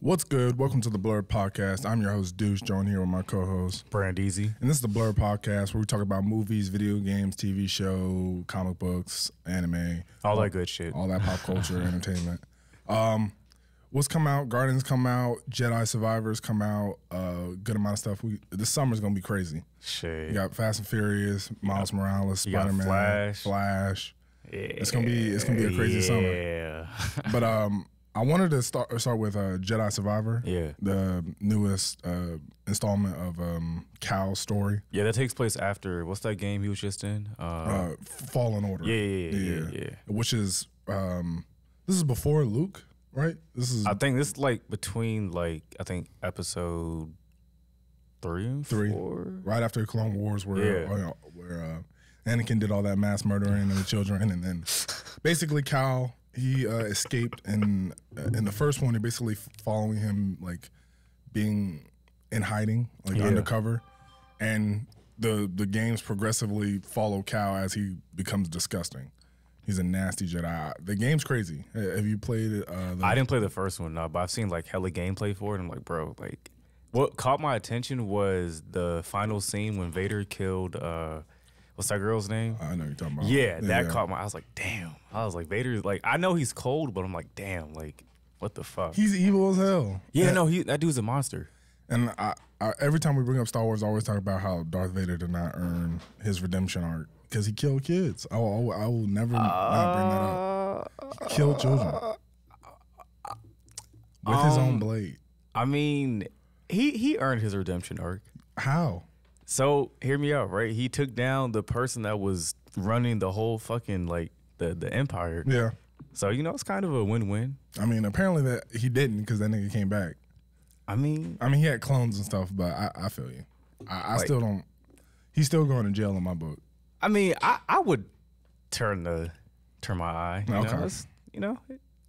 What's good? Welcome to the Blerd podcast. I'm your host, Deuce, joined here with my co-host, Brand Easy. And this is the Blerd podcast where we talk about movies, video games, TV show, comic books, anime. All that good shit. All that pop culture, entertainment. What's come out? Guardians come out. Jedi Survivors come out. Good amount of stuff. This summer's going to be crazy. Shit. You got Fast and Furious, Miles Morales, Spider-Man, Flash. Yeah. It's gonna be a crazy summer. Yeah. But I wanted to start with Jedi Survivor. Yeah. The newest installment of Cal's story. Yeah, that takes place after, what's that game he was just in? Fallen Order. Yeah. Which is this is before Luke, right? I think this is like between episode 3 and 4. Right after Clone Wars, where Anakin did all that mass murdering of the children, and then basically Cal he escaped, and in the first one, they're basically following him, like being in hiding, undercover, and the games progressively follow Cal as he becomes disgusting. He's a nasty Jedi. The game's crazy. Have you played it? I didn't play the first one, no, but I've seen like hella gameplay for it. I'm like, bro, like what caught my attention was the final scene when Vader killed what's that girl's name? I know you're talking about. Yeah, that caught my. I was like, damn. I was like, Vader's like, I know he's cold, but I'm like, damn, like, what the fuck? He's evil as hell. Yeah, no, that dude's a monster. And I every time we bring up Star Wars, I always talk about how Darth Vader did not earn his redemption arc because he killed kids. I will never not bring that up. He killed children with his own blade. I mean, he earned his redemption arc. How? So hear me out, right? He took down the person that was running the whole fucking like the empire. Yeah. So it's kind of a win-win. I mean, apparently that he didn't because that nigga came back. I mean, he had clones and stuff, but I feel you. I still don't. He's still going to jail in my book. I mean, I would turn my eye.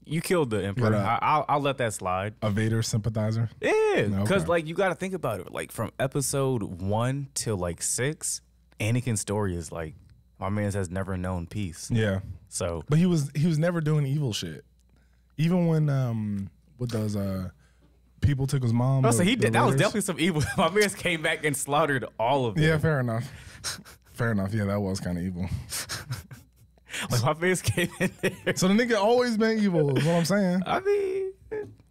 You killed the emperor. But, I'll let that slide. A Vader sympathizer. Yeah, because like you got to think about it. Like from episode 1 till like 6, Anakin's story is like my man has never known peace. Yeah. So, but he was never doing evil shit. Even when with those people took his mom. So he did. That was definitely some evil. My man came back and slaughtered all of them. Yeah, fair enough. Fair enough. Yeah, that was kind of evil. Like my face came in there. So the nigga always been evil is what I'm saying. I mean,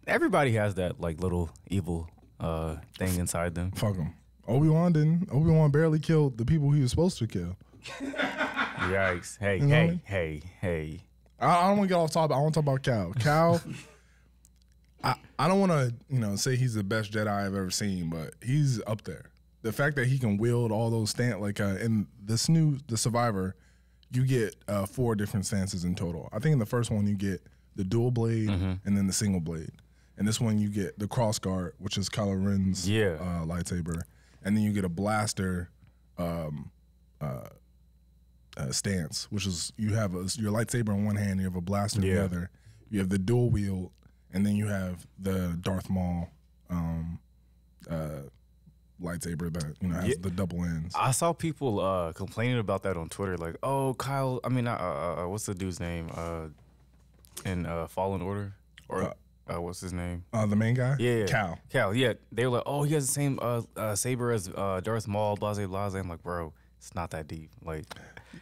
everybody has that like little evil thing inside them. Fuck him. Obi-Wan didn't. Obi-Wan barely killed the people he was supposed to kill. Yikes. Hey. I don't want to get off topic. I want to talk about Cal. Cal, I don't want to say he's the best Jedi I've ever seen, but he's up there. The fact that he can wield all those in the Survivor, you get 4 different stances in total. I think in the first one you get the dual blade and then the single blade. And this one you get the cross guard, which is Kylo Ren's lightsaber. And then you get a blaster stance, which is you have your lightsaber in one hand, you have a blaster in the other. You have the dual wield, and then you have the Darth Maul lightsaber that has the double ends. I saw people complaining about that on Twitter, like, "Oh, Kyle, what's the dude's name in Fallen Order, or what's his name? The main guy, Cal. Yeah, they were like, "Oh, he has the same saber as Darth Maul." Blase. I'm like, bro, it's not that deep. Like,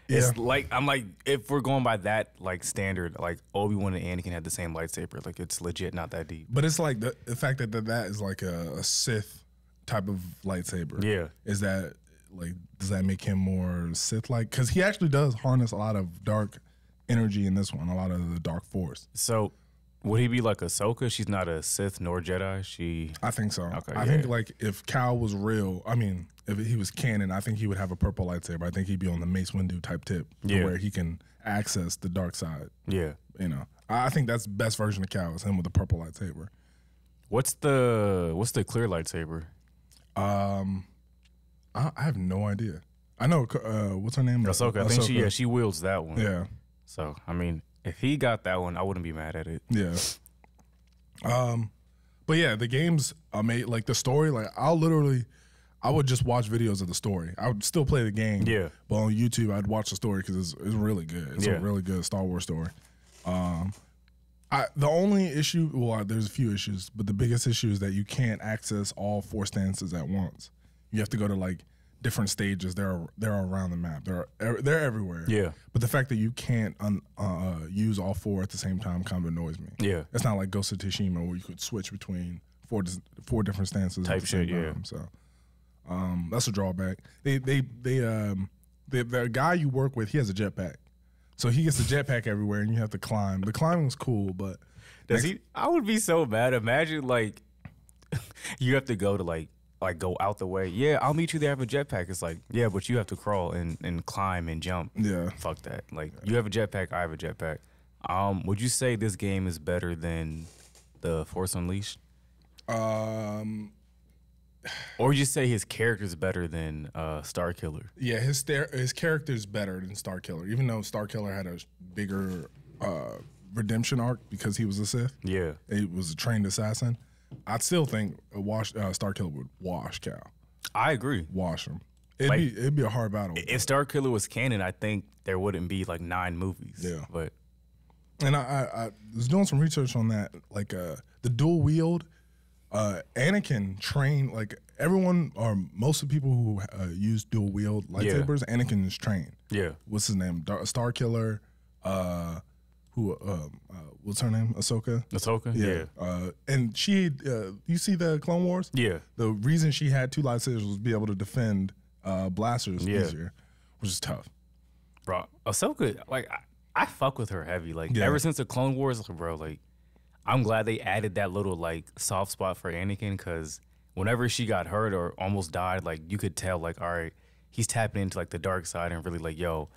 it's like I'm like, if we're going by that like standard, like Obi-Wan and Anakin had the same lightsaber, like it's legit not that deep. But it's like the fact that is like a Sith type of lightsaber. Yeah. Is that like, does that make him more Sith-like? Because he actually does harness a lot of dark energy in this one, a lot of the dark force. So would he be like Ahsoka? She's not a Sith nor Jedi. I think so. Okay, I think like if Cal was real, if he was canon, I think he would have a purple lightsaber. I think he'd be on the Mace Windu type tip, where he can access the dark side. Yeah. I think that's the best version of Cal is him with a purple lightsaber. What's the clear lightsaber? I have no idea. I know what's her name? Ahsoka. I think she wields that one. Yeah. So if he got that one, I wouldn't be mad at it. Yeah. But yeah, the games made like the story. Like I would just watch videos of the story. I would still play the game. Yeah. But on YouTube, I'd watch the story because it's really good. It's a really good Star Wars story. The only issue, well, there's a few issues, but the biggest issue is that you can't access all 4 stances at once. You have to go to like different stages. They're around the map. They're everywhere. Yeah. But the fact that you can't use all 4 at the same time kind of annoys me. Yeah. It's not like Ghost of Tsushima where you could switch between four different stances Type at the same shit, time. So that's a drawback. The guy you work with, he has a jetpack. So he gets the jetpack everywhere, and you have to climb. The climbing's cool, but I would be so mad. Imagine like you have to go to like go out the way. Yeah, I'll meet you there. I have a jetpack. It's like, yeah, but you have to crawl and climb and jump. Yeah, fuck that. Like you have a jetpack, I have a jetpack. Would you say this game is better than the Force Unleashed? Or would you say his character's better than Star Killer? Yeah, his character's better than Star Killer, even though Star Killer had a bigger redemption arc because he was a Sith. Yeah. He was a trained assassin. I still think Star Killer would wash Cal. I agree. Wash him. It'd be a hard battle. If Star Killer was canon, I think there wouldn't be like 9 movies. Yeah. But and I was doing some research on that, like the dual wield. Anakin trained, like everyone or most of the people who use dual wield lightsabers. Yeah. Anakin is trained. Yeah. What's his name? Star Killer. What's her name? Ahsoka. Ahsoka. Yeah. And she, you see the Clone Wars? Yeah. The reason she had 2 lightsabers was to be able to defend blasters easier, which is tough. Bro, Ahsoka, like I fuck with her heavy. Like ever since the Clone Wars, bro, like. I'm glad they added that little like soft spot for Anakin because whenever she got hurt or almost died, like you could tell like, all right, he's tapping into like the dark side and really like, yo,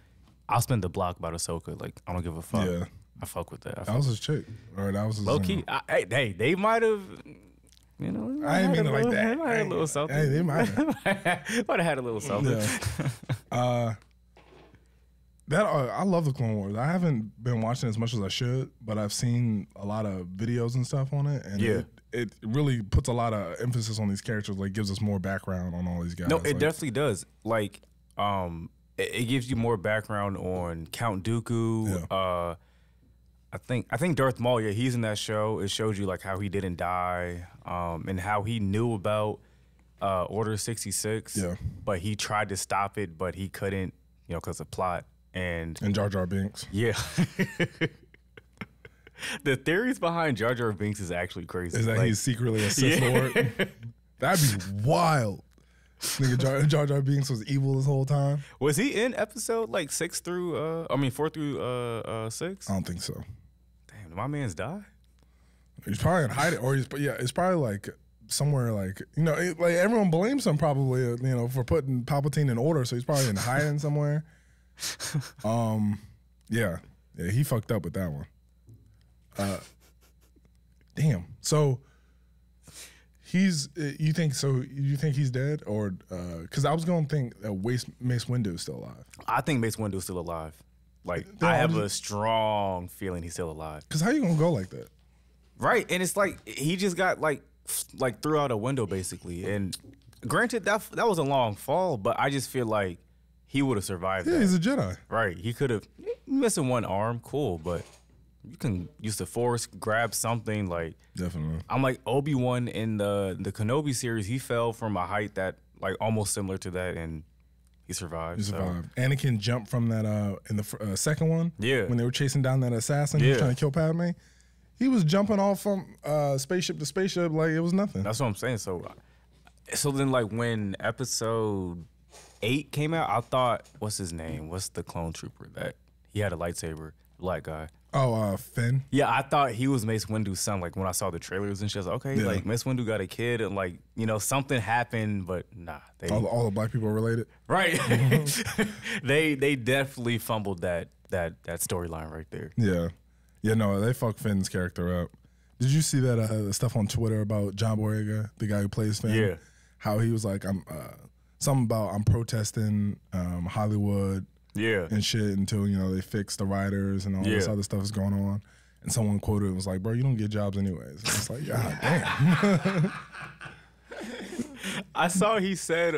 I'll spend the block about Ahsoka. Like I don't give a fuck. Yeah, I fuck with that. That was his chick, or that was his low key. Hey, they might have. You know, I didn't mean it like that. They might have had a little something. Hey, they might have. Might have had a little something. Yeah. I love the Clone Wars. I haven't been watching as much as I should, but I've seen a lot of videos and stuff on it, and it really puts a lot of emphasis on these characters. Like, gives us more background on all these guys. No, it definitely does. Like, it gives you more background on Count Dooku. Yeah. I think Darth Maul. Yeah, he's in that show. It shows you like how he didn't die, and how he knew about Order 66. Yeah, but he tried to stop it, but he couldn't. You know, because of plot. And Jar Jar Binks. Yeah. The theories behind Jar Jar Binks is actually crazy. Is that he's secretly a Sith Lord? That'd be wild. Nigga, Jar Jar Binks was evil this whole time. Was he in episode like 4 through 6? I don't think so. Damn, did my man's die? He's probably in hiding, or it's probably like somewhere like, you know, like everyone blames him probably, you know, for putting Palpatine in order, so he's probably in hiding somewhere. Yeah, he fucked up with that one. Damn. So you think he's dead, or because I was gonna think that Mace Windu is still alive. I think Mace Windu is still alive. Like I have a strong feeling he's still alive. Because how you gonna go like that? Right, and it's like he just got like threw out a window basically. And granted, that was a long fall, but I just feel like he would have survived. Yeah, that. He's a Jedi. Right, he could have missing one arm, cool, but you can use the Force, grab something like. Definitely. I'm like Obi-Wan in the Kenobi series. He fell from a height that like almost similar to that, and he survived. He survived. So. Anakin jumped from that in the second one. Yeah. When they were chasing down that assassin, he was trying to kill Padme. He was jumping off from spaceship to spaceship like it was nothing. That's what I'm saying. So then like when episode 8 came out, I thought, what's his name? What's the clone trooper that he had a lightsaber, black guy? Oh, Finn. Yeah, I thought he was Mace Windu's son. Like when I saw the trailers and shit, I was like, okay, like Mace Windu got a kid, and like you know something happened, but nah. All the black people are related, right? they definitely fumbled that storyline right there. Yeah, no, they fucked Finn's character up. Did you see that stuff on Twitter about John Boyega, the guy who plays Finn? Yeah, how he was like, something about I'm protesting Hollywood. Yeah. And shit until, you know, they fix the writers and all this other stuff is going on. And someone quoted it was like, bro, you don't get jobs anyways. And it's like, God damn. I saw he said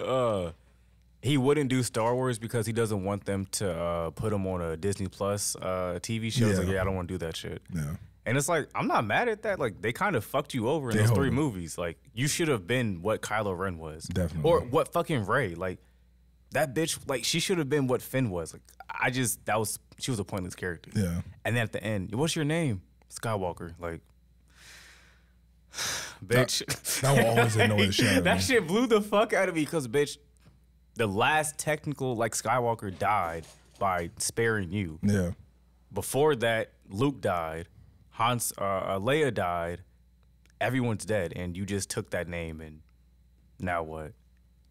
he wouldn't do Star Wars because he doesn't want them to put him on a Disney Plus TV show. Like, I don't want to do that shit. Yeah. And it's like, I'm not mad at that. Like, they kind of fucked you over in those 3 movies. Like, you should have been what Kylo Ren was. Definitely. Or what fucking Rey. Like, that bitch, like, she should have been what Finn was. Like, she was a pointless character. Yeah. And then at the end, what's your name? Skywalker. Like, bitch. That will always annoy the shit out of That me. shit blew the fuck out of me because, bitch, the last technical, like, Skywalker died by sparing you. Yeah. Before that, Luke died. Leia died. Everyone's dead, and you just took that name, and now what? And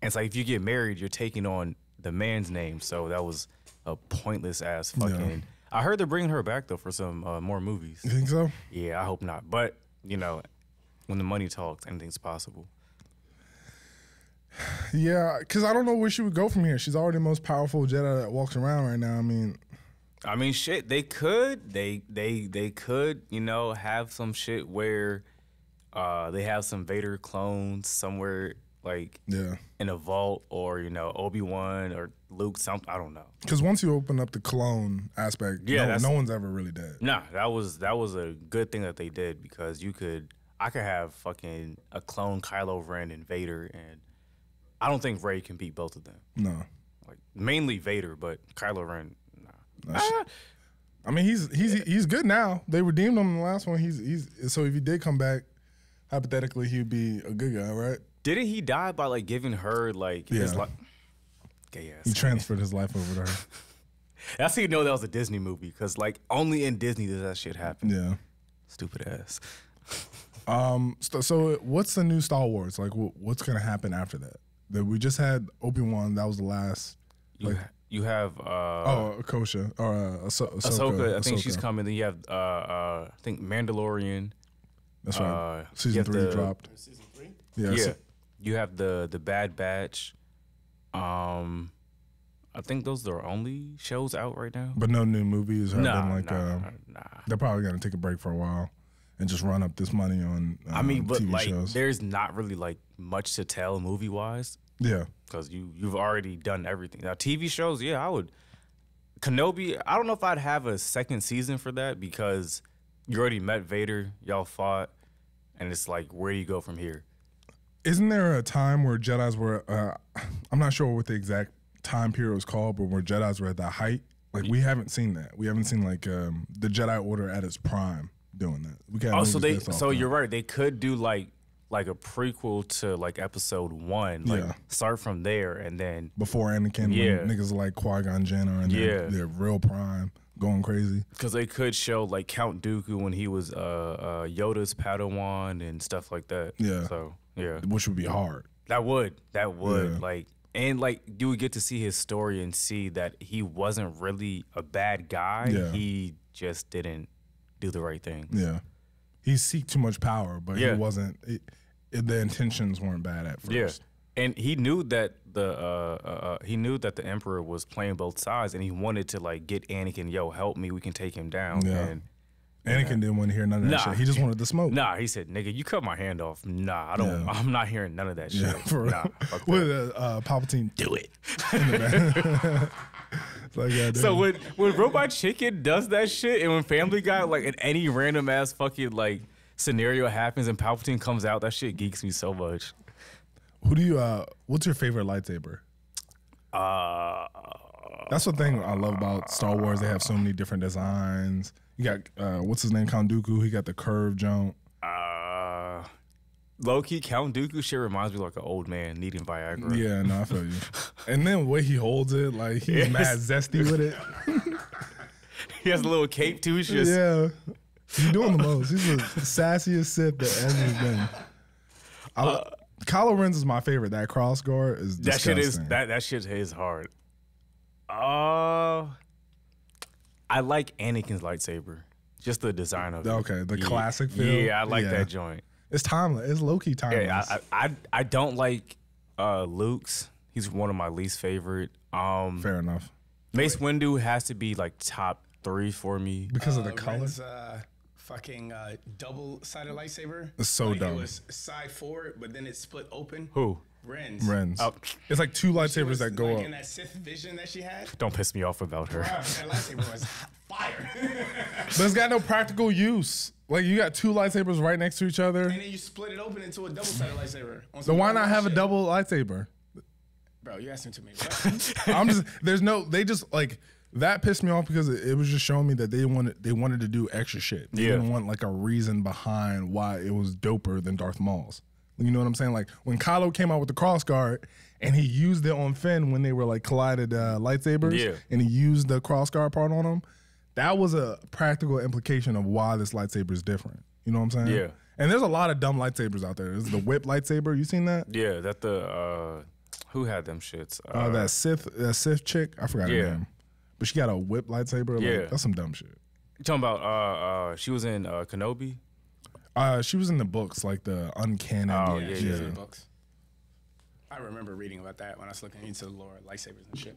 it's like, if you get married, you're taking on the man's name, so that was a pointless ass fucking. Yeah. I heard they're bringing her back though for some more movies. You think so? Yeah, I hope not. But you know, when the money talks, anything's possible. Yeah, because I don't know where she would go from here. She's already the most powerful Jedi that walks around right now. I mean, shit. They could, you know, have some shit where they have some Vader clones somewhere, like in a vault, or you know, Obi-Wan or Luke. Something, I don't know. Because once you open up the clone aspect, no one's ever really dead. Nah, that was a good thing that they did, because I could have fucking a clone Kylo Ren and Vader, and I don't think Rey can beat both of them. No, like mainly Vader, but Kylo Ren. I mean, he's good now. They redeemed him in the last one. He's so if he did come back, hypothetically, he'd be a good guy, right? Didn't he die by like giving her like his life? Gay ass. He transferred his life over to her. That's how you know that was a Disney movie, because like only in Disney does that shit happen. Yeah. Stupid ass. So what's the new Star Wars? Like, what's gonna happen after that? That we just had Obi-Wan. That was the last. You have Kosha or Ahsoka. I think she's coming. Then you have I think Mandalorian. That's right. Season 3 dropped. Season 3? Yeah. You have the Bad Batch. I think those are only shows out right now. But no new movies. Nah. They're probably gonna take a break for a while and just run up this money on. I mean, but TV like, shows. there's not really like much to tell movie wise. Yeah. Because you've already done everything. Now, TV shows, I would. Kenobi, I don't know if I'd have a second season for that, because you already met Vader, y'all fought, and it's like, where do you go from here? Isn't there a time where Jedis were, I'm not sure what the exact time period was called, but where Jedis were at that height? Like, we haven't seen that. We haven't seen, like, the Jedi Order at its prime doing that. We can't so you're right. They could do, like a prequel to like episode 1, like start from there, and then before Anakin, when niggas like Qui-Gon Jinn are in their real prime, going crazy. Because they could show like Count Dooku when he was Yoda's Padawan and stuff like that. Yeah. So which would be hard. That would like, and like you would get to see his story and see that he wasn't really a bad guy. Yeah. He just didn't do the right thing. Yeah. He seeked too much power, but he wasn't. The intentions weren't bad at first. Yeah, and he knew that the Emperor was playing both sides, and he wanted to like get Anakin, help me, we can take him down. Yeah. And Anakin didn't want to hear none of that shit. He just wanted the smoke. Nah, he said, "Nigga, you cut my hand off." Nah, I don't. I'm not hearing none of that shit. Yeah, for real. Nah, fuck with that. Palpatine, do it. Like, so when Robot Chicken does that shit, and when Family Guy, like in any random ass fucking like scenario happens and Palpatine comes out, that shit geeks me so much. Who do you what's your favorite lightsaber? That's the thing I love about Star Wars. They have so many different designs. You got what's his name, Count Dooku. He got the curved jump. Low key, Count Dooku shit reminds me like an old man needing Viagra. Yeah, no, I feel you. And then the way he holds it, like he's mad zesty with it. He has a little cape too. He's just he's doing the most. He's the sassiest Sith that ever been. Kylo Ren's is my favorite. That cross guard is disgusting. That shit is hard. I like Anakin's lightsaber. Just the design of it. Okay, the classic feel. Yeah, I like that joint. It's timeless. It's low key timeless. Yeah, I don't like Luke's. He's one of my least favorite. Fair enough. Mace Windu has to be like top 3 for me because of the color. Ren's, fucking double-sided lightsaber. It's so dumb. It was side forward, but then it split open. Who? Ren's. Oh. It's like 2 lightsabers that go like up. in that Sith vision that she had. Don't piss me off about her. Wow, that lightsaber was fire. But it's got no practical use. Like you got two lightsabers right next to each other. And then you split it open into a double-sided lightsaber. So why not have a double lightsaber? Bro, you asking too many questions. I'm just they just like that pissed me off because it was just showing me that they wanted to do extra shit. They didn't want like a reason behind why it was doper than Darth Maul's. You know what I'm saying? Like when Kylo came out with the crossguard and he used it on Finn when they were like collided lightsabers, and he used the crossguard part on him. That was a practical implication of why this lightsaber is different. You know what I'm saying? Yeah. And there's a lot of dumb lightsabers out there. There's the whip lightsaber. You seen that? Yeah, that the who had them shits? That Sith chick. I forgot her name. But she got a whip lightsaber. Like, that's some dumb shit. You talking about she was in Kenobi? She was in the books, like the Uncanon. Oh, Yeah, she was in the books. I remember reading about that when I was looking into the lore of lightsabers and shit.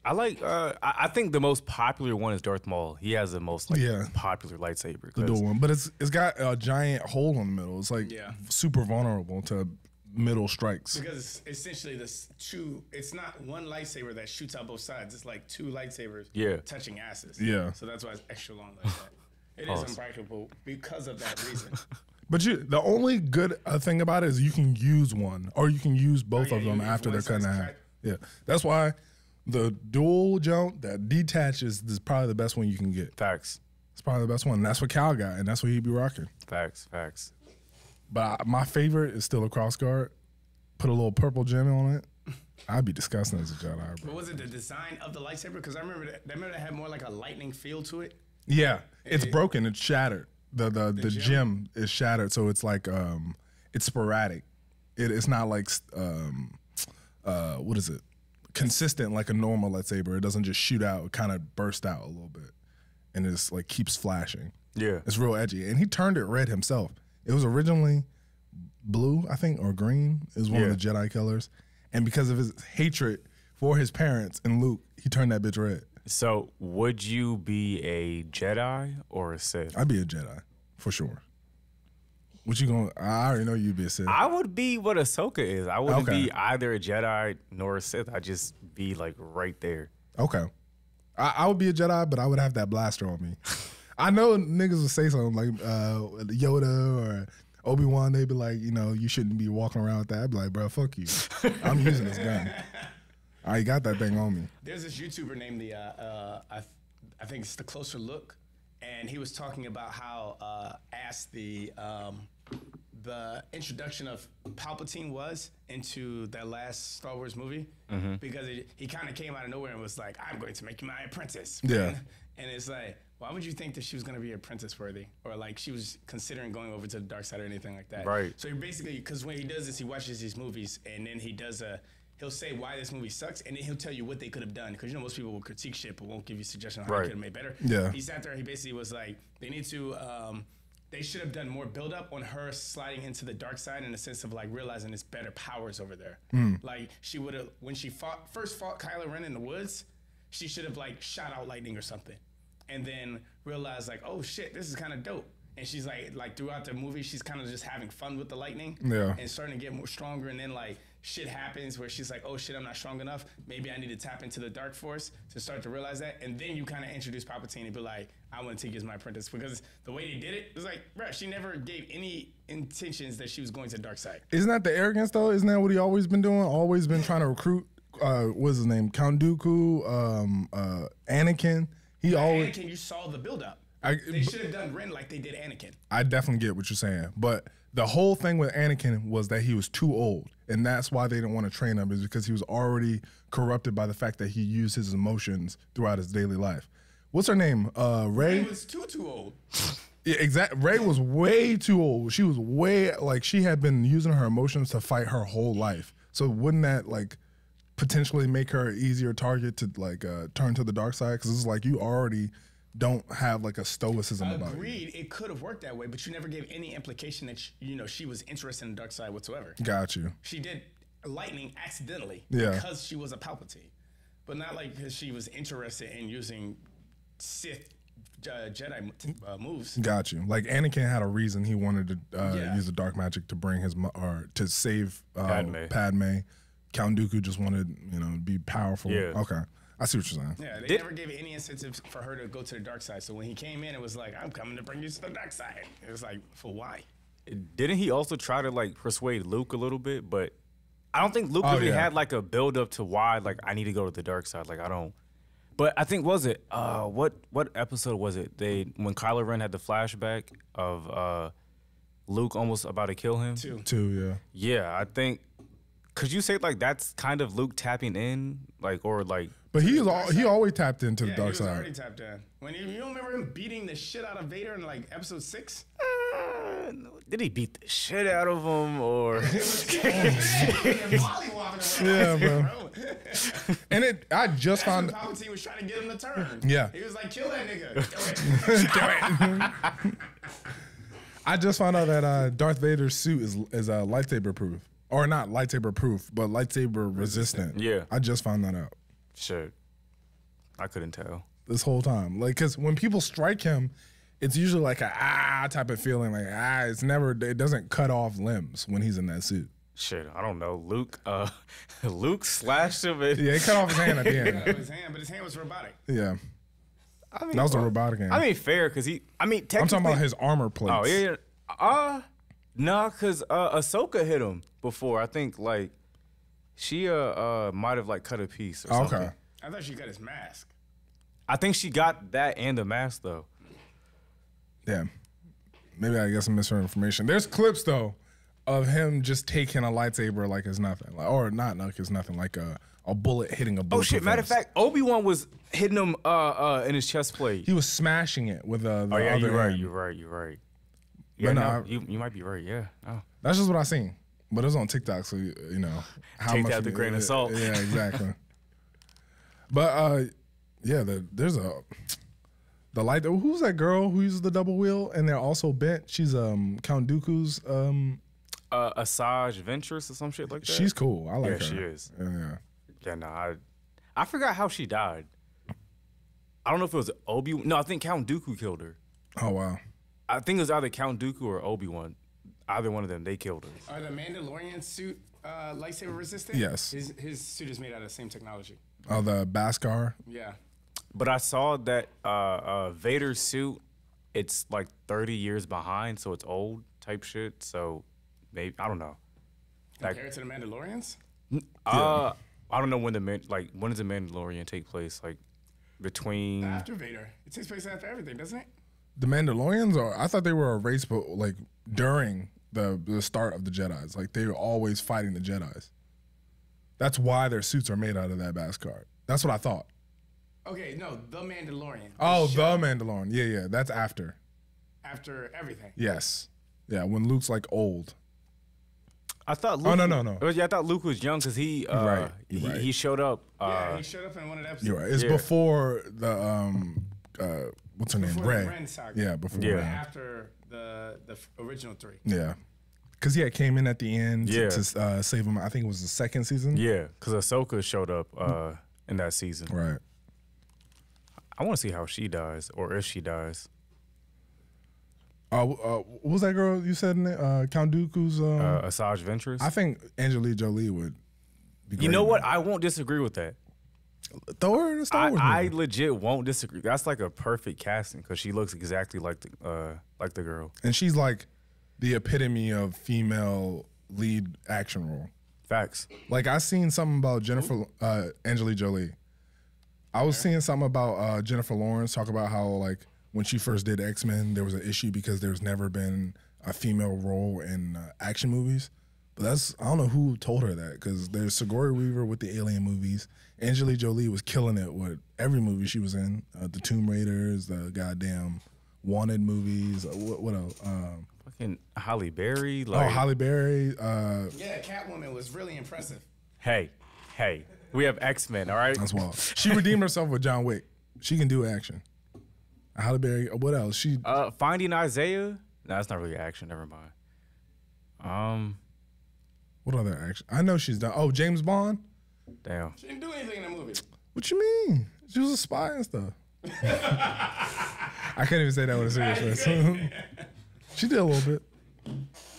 I like. I think the most popular one is Darth Maul. He has the most popular lightsaber. The dual one, but it's got a giant hole in the middle. It's like super vulnerable to middle strikes. Because essentially it's not one lightsaber that shoots out both sides. It's like two lightsabers touching asses. Yeah. So that's why it's extra long like that. It is impractical because of that reason. But the only good thing about it is you can use one, or you can use both of them after they're cut in half. Yeah, that's why the dual jump that detaches is probably the best one you can get. Facts. It's probably the best one. That's what Cal got, and that's what he'd be rocking. Facts. But my favorite is still a crossguard. Put a little purple gem on it. I'd be disgusting as a Jedi. Bro. But was it the design of the lightsaber? Because I remember that had more like a lightning feel to it. Yeah, it's broken. It's shattered. The gem is shattered, so it's like it's sporadic. It's not like what is it? Consistent like a normal lightsaber. It doesn't just shoot out. It kind of burst out a little bit, and it's like keeps flashing. Yeah, it's real edgy. And he turned it red himself. It was originally blue, I think, or green. It was one of the Jedi colors, and because of his hatred for his parents and Luke, he turned that bitch red. So, would you be a Jedi or a Sith? I'd be a Jedi, for sure. What you going? I already know you'd be a Sith. I would be what Ahsoka is. I wouldn't be either a Jedi nor a Sith. I'd just be like right there. Okay. I would be a Jedi, but I would have that blaster on me. I know niggas would say something like Yoda or Obi-Wan. They'd be like, you shouldn't be walking around with that. I'd be like, bro, fuck you. I'm using this gun. I got that thing on me. There's this YouTuber named I think it's The Closer Look, and he was talking about how ass the introduction of Palpatine was into that last Star Wars movie, because he kind of came out of nowhere and was like, "I'm going to make you my apprentice." Yeah, and it's like, why would you think that she was going to be apprentice worthy, or like she was considering going over to the dark side or anything like that? Right. So he basically, because when he does this, he watches these movies and then he does he'll say why this movie sucks, and then he'll tell you what they could have done. Because most people will critique shit, but won't give you suggestions on how they could have made better. Yeah. He sat there and he basically was like, they should have done more build up on her sliding into the dark side in the sense of like realizing there's better powers over there. Like she would have, when she first fought Kylo Ren in the woods, she should have like shot out lightning or something, and then realized like, oh shit, this is kind of dope. And she's like throughout the movie, she's kind of just having fun with the lightning, and starting to get more stronger. And then like shit happens where she's like, oh shit, I'm not strong enough. Maybe I need to tap into the dark force to start to realize that. And then you kind of introduce Palpatine and be like, I want to take you as my apprentice, because the way they did it was like, bruh, she never gave any intentions that she was going to the dark side. Isn't that the arrogance though? Isn't that what he always been doing? Always been trying to recruit. What's his name? Count Dooku, Anakin. Anakin, you saw the build up. They should have done Ren like they did Anakin. I definitely get what you're saying, but the whole thing with Anakin was that he was too old, and that's why they didn't want to train him, is because he was already corrupted by the fact that he used his emotions throughout his daily life. What's her name? Rey? He was too old. Yeah, exactly. Rey was way too old. She was she had been using her emotions to fight her whole life. So wouldn't that like potentially make her an easier target to like turn to the dark side? Because it's like you already don't have like a stoicism about it. Agreed. It could have worked that way, but you never gave any implication that she was interested in the dark side whatsoever. Got you. She did lightning accidentally because she was a Palpatine, but not like because she was interested in using Sith Jedi moves. Got you. Like Anakin had a reason he wanted to use the dark magic to bring his or to save Padme. Count Dooku just wanted to be powerful. Yeah. Okay. I see what you're saying. Yeah, they never gave any incentive for her to go to the dark side. So when he came in, it was like, I'm coming to bring you to the dark side. It was like, for why? Didn't he also try to like persuade Luke a little bit? But I don't think Luke really had like a build up to why like I need to go to the dark side. Like I don't. But I think what episode was it? When Kylo Ren had the flashback of Luke almost about to kill him. Two, yeah. Yeah, I think. Could you say like that's kind of Luke tapping in, like or like? But he always tapped into the dark he was side. already tapped in. When you don't remember him beating the shit out of Vader in like episode 6? Did he beat the shit out of him or? Yeah, bro. And I just found Palpatine was trying to get him to turn. Yeah. He was like, kill that nigga. Damn it. I just found out that Darth Vader's suit is lightsaber proof. Or not lightsaber proof, but lightsaber resistant. Yeah. I just found that out. Shit. I couldn't tell. This whole time. Like, because when people strike him, it's usually like a type of feeling. Like, it doesn't cut off limbs when he's in that suit. Shit, I don't know. Luke slashed him. And Yeah, he cut off his hand at the end. But his hand was robotic. Yeah. I mean, That was the robotic hand. I mean, fair, because technically. I'm talking about his armor plates. Oh, yeah. Nah, because Ahsoka hit him before. I think, like, she might have, like, cut a piece or something. Okay. I thought she got his mask. I think she got that and the mask, though. Yeah. Maybe I guess some misinformation. There's clips, though, of him just taking a lightsaber like it's nothing. Like, or not like it's nothing, like a bullet hitting a bullet. Oh, shit. Matter of fact, Obi-Wan was hitting him in his chest plate. He was smashing it with the Oh, yeah, other you're right. hand. You're right. Yeah, no, you might be right. Yeah. Oh. That's just what I seen. But it was on TikTok, so you know how Take much that with a grain of salt. Yeah, exactly. But yeah, there's the light. Who's that girl who uses the double wheel and they're also bent? She's Count Dooku's Asajj Ventress or some shit like that. She's cool. I like her. Yeah, she is. Yeah. Yeah, no, I forgot how she died. I don't know if it was Obi-Wan. No, I think Count Dooku killed her. Oh wow. I think it was either Count Dooku or Obi-Wan. Either one of them, they killed her. Are the Mandalorian suit lightsaber resistant? Yes. His suit is made out of the same technology. Oh, the Beskar. Yeah. But I saw that Vader's suit, it's like 30 years behind, so it's old type shit. So maybe, I don't know. Compared to the Mandalorians? I don't know when when does the Mandalorian take place? Like between After Vader. It takes place after everything, doesn't it? The Mandalorians I thought they were a race, but like during the start of the Jedis, like they were always fighting the Jedis. That's why their suits are made out of that Beskar. That's what I thought. Okay, no, the Mandalorian. Oh, the Mandalorian. Yeah. That's after. After everything. Yes. Yeah, when Luke's like old. I thought Luke. Oh no. Yeah, I thought Luke was young because he right. he showed up. Yeah, he showed up in one of the episodes. You're right. It's before the what's her name? Before the Rey. Ren saga. Yeah, before. Yeah. Rey. After the original 3. Yeah. Because it came in at the end Yeah. to save him. I think it was the second season. Yeah, because Ahsoka showed up in that season. Right. I want to see how she dies or if she dies. What was that girl you said? Count Dooku's. Asajj Ventress. I think Angelina Jolie would. Be great. You know what? I won't disagree with that. Throw her in a Star Wars I movie. legit won't disagree. That's like a perfect casting because she looks exactly like the girl. And she's like the epitome of female lead action role. Facts. Like I seen something about Angelina Jolie. I was seeing something about Jennifer Lawrence talk about how like when she first did X-Men, there was an issue because there's never been a female role in action movies. But I don't know who told her that because there's Sigourney Weaver with the Alien movies. Angelina Jolie was killing it with every movie she was in. The Tomb Raiders, the goddamn Wanted movies. What else? Fucking Halle Berry. Halle Berry. Yeah, Catwoman was really impressive. Hey, we have X-Men, all right? That's wild. She redeemed herself with John Wick. She can do action. Halle Berry. What else? She Finding Isaiah. No, that's not really action. Never mind. What other action? I know she's done. Oh, James Bond. Damn. She didn't do anything in the movie. What you mean? She was a spy and stuff. I can't even say that with a serious face. She did a little bit.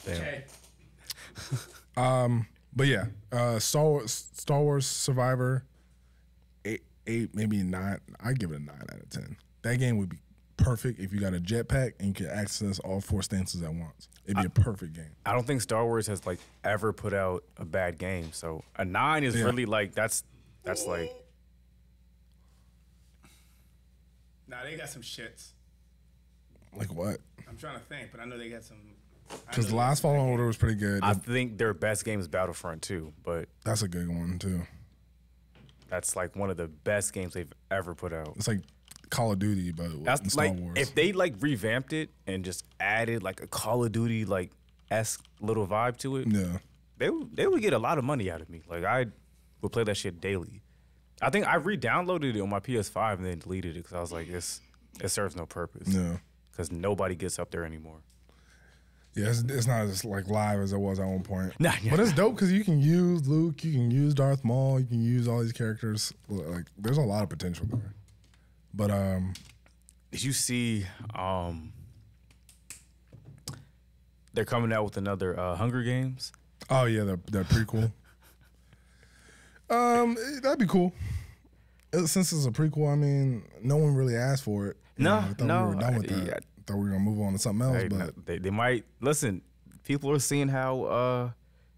Okay. But yeah, Star Wars Survivor. 8, maybe 9. I'd give it a 9 out of 10. That game would be perfect if you got a jetpack and you could access all 4 stances at once. It'd be a perfect game. I don't think Star Wars has like ever put out a bad game. So a 9 is really like that's like. Nah, they got some shits. Like what? I'm trying to think, but I know they got some. Because the last Fallen Order was pretty good. I think their best game is Battlefront 2, but That's a good one too. that's like one of the best games they've ever put out. It's like Call of Duty, but in That's Star like Wars. if they like revamped it and just added like a Call of Duty like esque little vibe to it, Yeah. they would get a lot of money out of me. Like I would play that shit daily. I think I re-downloaded it on my PS5 and then deleted it because I was like, it serves no purpose. Yeah. Because nobody gets up there anymore. Yeah, it's not as like live as it was at one point. Nah, yeah. But it's dope because you can use Luke, you can use Darth Maul, you can use all these characters. Like, there's a lot of potential there. But Did you see? They're coming out with another Hunger Games. oh yeah, the prequel. That'd be cool. Since it's a prequel, I mean, no one really asked for it. No, I thought no, we were done with that. yeah. Thought we were gonna move on to something else, Hey, but they might listen. People are seeing how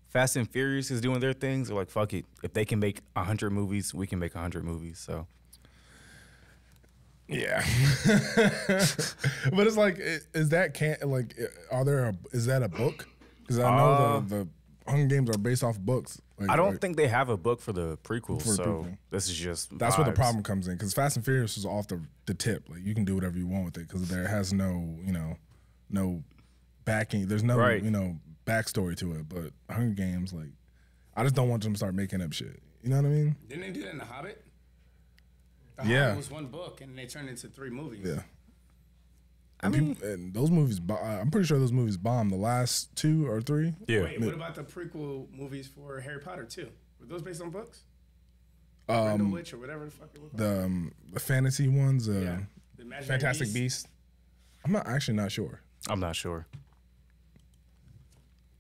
Fast and Furious is doing their things. They're like, fuck it. If they can make 100 movies, we can make 100 movies. So yeah. But it's like, is that is that a book? Because I know the Hunger Games are based off books. Like, I don't think they have a book for the prequel. For the So prequel. this is just that's where the vibes. problem comes in. Because Fast and Furious is off the tip. Like, you can do whatever you want with it because there has no backing. There's no Right. backstory to it. But Hunger Games, like, I just don't want them to start making up shit. You know what I mean? Didn't they do that in The Hobbit? The Yeah. Hobbit was one book, and they turned it into 3 movies. Yeah. I mean, And those movies, I'm pretty sure those movies bombed the last 2 or 3. yeah. Wait, what about the prequel movies for Harry Potter too? Were those based on books? Brindle Witch or whatever the fuck it was. The fantasy ones, Yeah. The Imaginary Fantastic Beasts. I'm not sure. I'm not sure.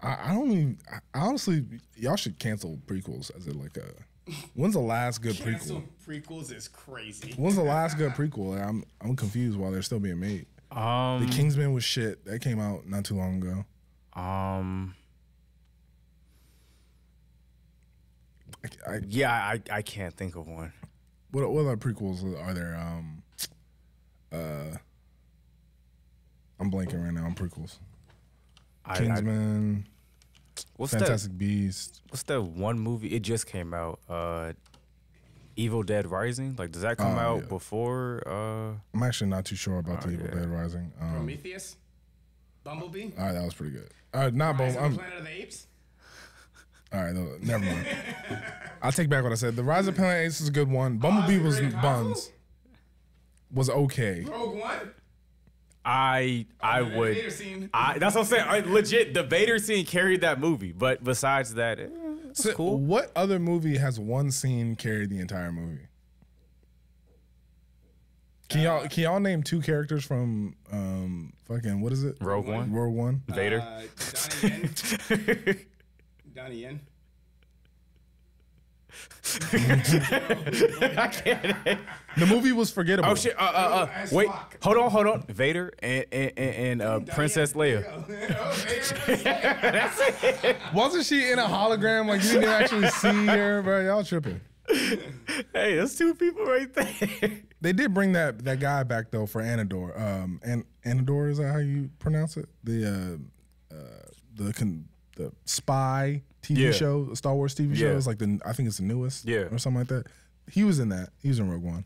I don't even. Honestly, y'all should cancel prequels as like a. When's the last good Cancel prequel? prequels is crazy. When's the last good prequel? Like, I'm confused why they're still being made. The Kingsman was shit. That came out not too long ago. I can't think of one. What other prequels are there? I'm blanking right now on prequels. Kingsman, What's Fantastic Beasts. What's that one movie? It just came out. Evil Dead Rising. Like, does that come out yeah. before? I'm actually not too sure about the Evil yeah. Dead Rising. Prometheus, Bumblebee, All right, that was pretty good. All right, not Rise both. of the Planet of the Apes. All right, no, never mind. I'll take back what I said. The Rise of Planet of the Apes is a good one. Bumblebee was Very buns. powerful. Was okay. Rogue One. I The would. Vader scene. That's what I'm saying. Legit, the Vader scene carried that movie. But besides that, it's So cool. what other movie has one scene carry the entire movie? Can y'all name 2 characters from fucking what is it? Rogue One. Rogue One. Vader. Donnie Yen. Donnie Yen. The movie was forgettable. Oh shit! As Wait, fuck. hold on. Vader and Princess Leia. Wasn't she in a hologram? Like, you didn't actually see her, bro. Y'all tripping. Hey, that's 2 people right there. They did bring that guy back though for Anador. Anador, is that how you pronounce it? The spy TV Yeah. show, Star Wars TV show. Yeah. It's like I think it's the newest. Yeah. Or something like that. He was in that. He was in Rogue One.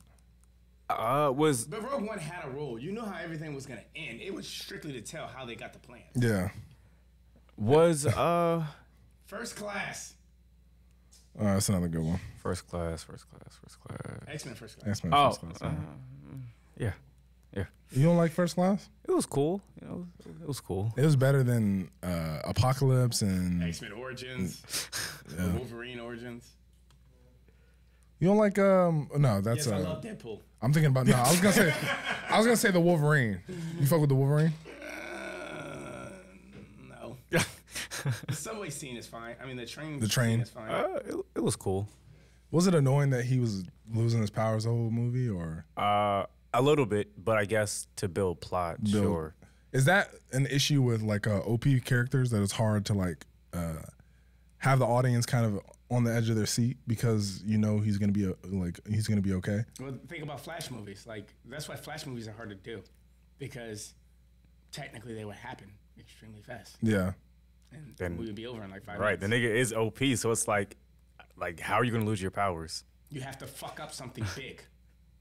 Was But Rogue One had a rule. You know how everything was gonna end. It was strictly to tell how they got the plan. Yeah. First Class. That's another good one. First class. X-Men First Class. X-Men Oh, First Class. yeah. You don't like First Class? It was cool. It was cool. It was better than Apocalypse and X-Men Origins. Wolverine Origins. you don't like no, that's Yes, I love Deadpool. I'm thinking about I was gonna say the Wolverine. You fuck with the Wolverine? No. The subway scene is fine. I mean, the train The train. scene is fine. It was cool. Was it annoying that he was losing his powers the whole movie, or A little bit, but I guess to build plot, sure. Is that an issue with like OP characters that it's hard to like have the audience kind of on the edge of their seat because you know he's gonna be he's gonna be okay? Well, think about Flash movies. Like that's why Flash movies are hard to do, because technically they would happen extremely fast. Yeah, and then we would be over in like 5 right, minutes. the nigga is OP, so it's like how are you gonna lose your powers? You have to fuck up something big.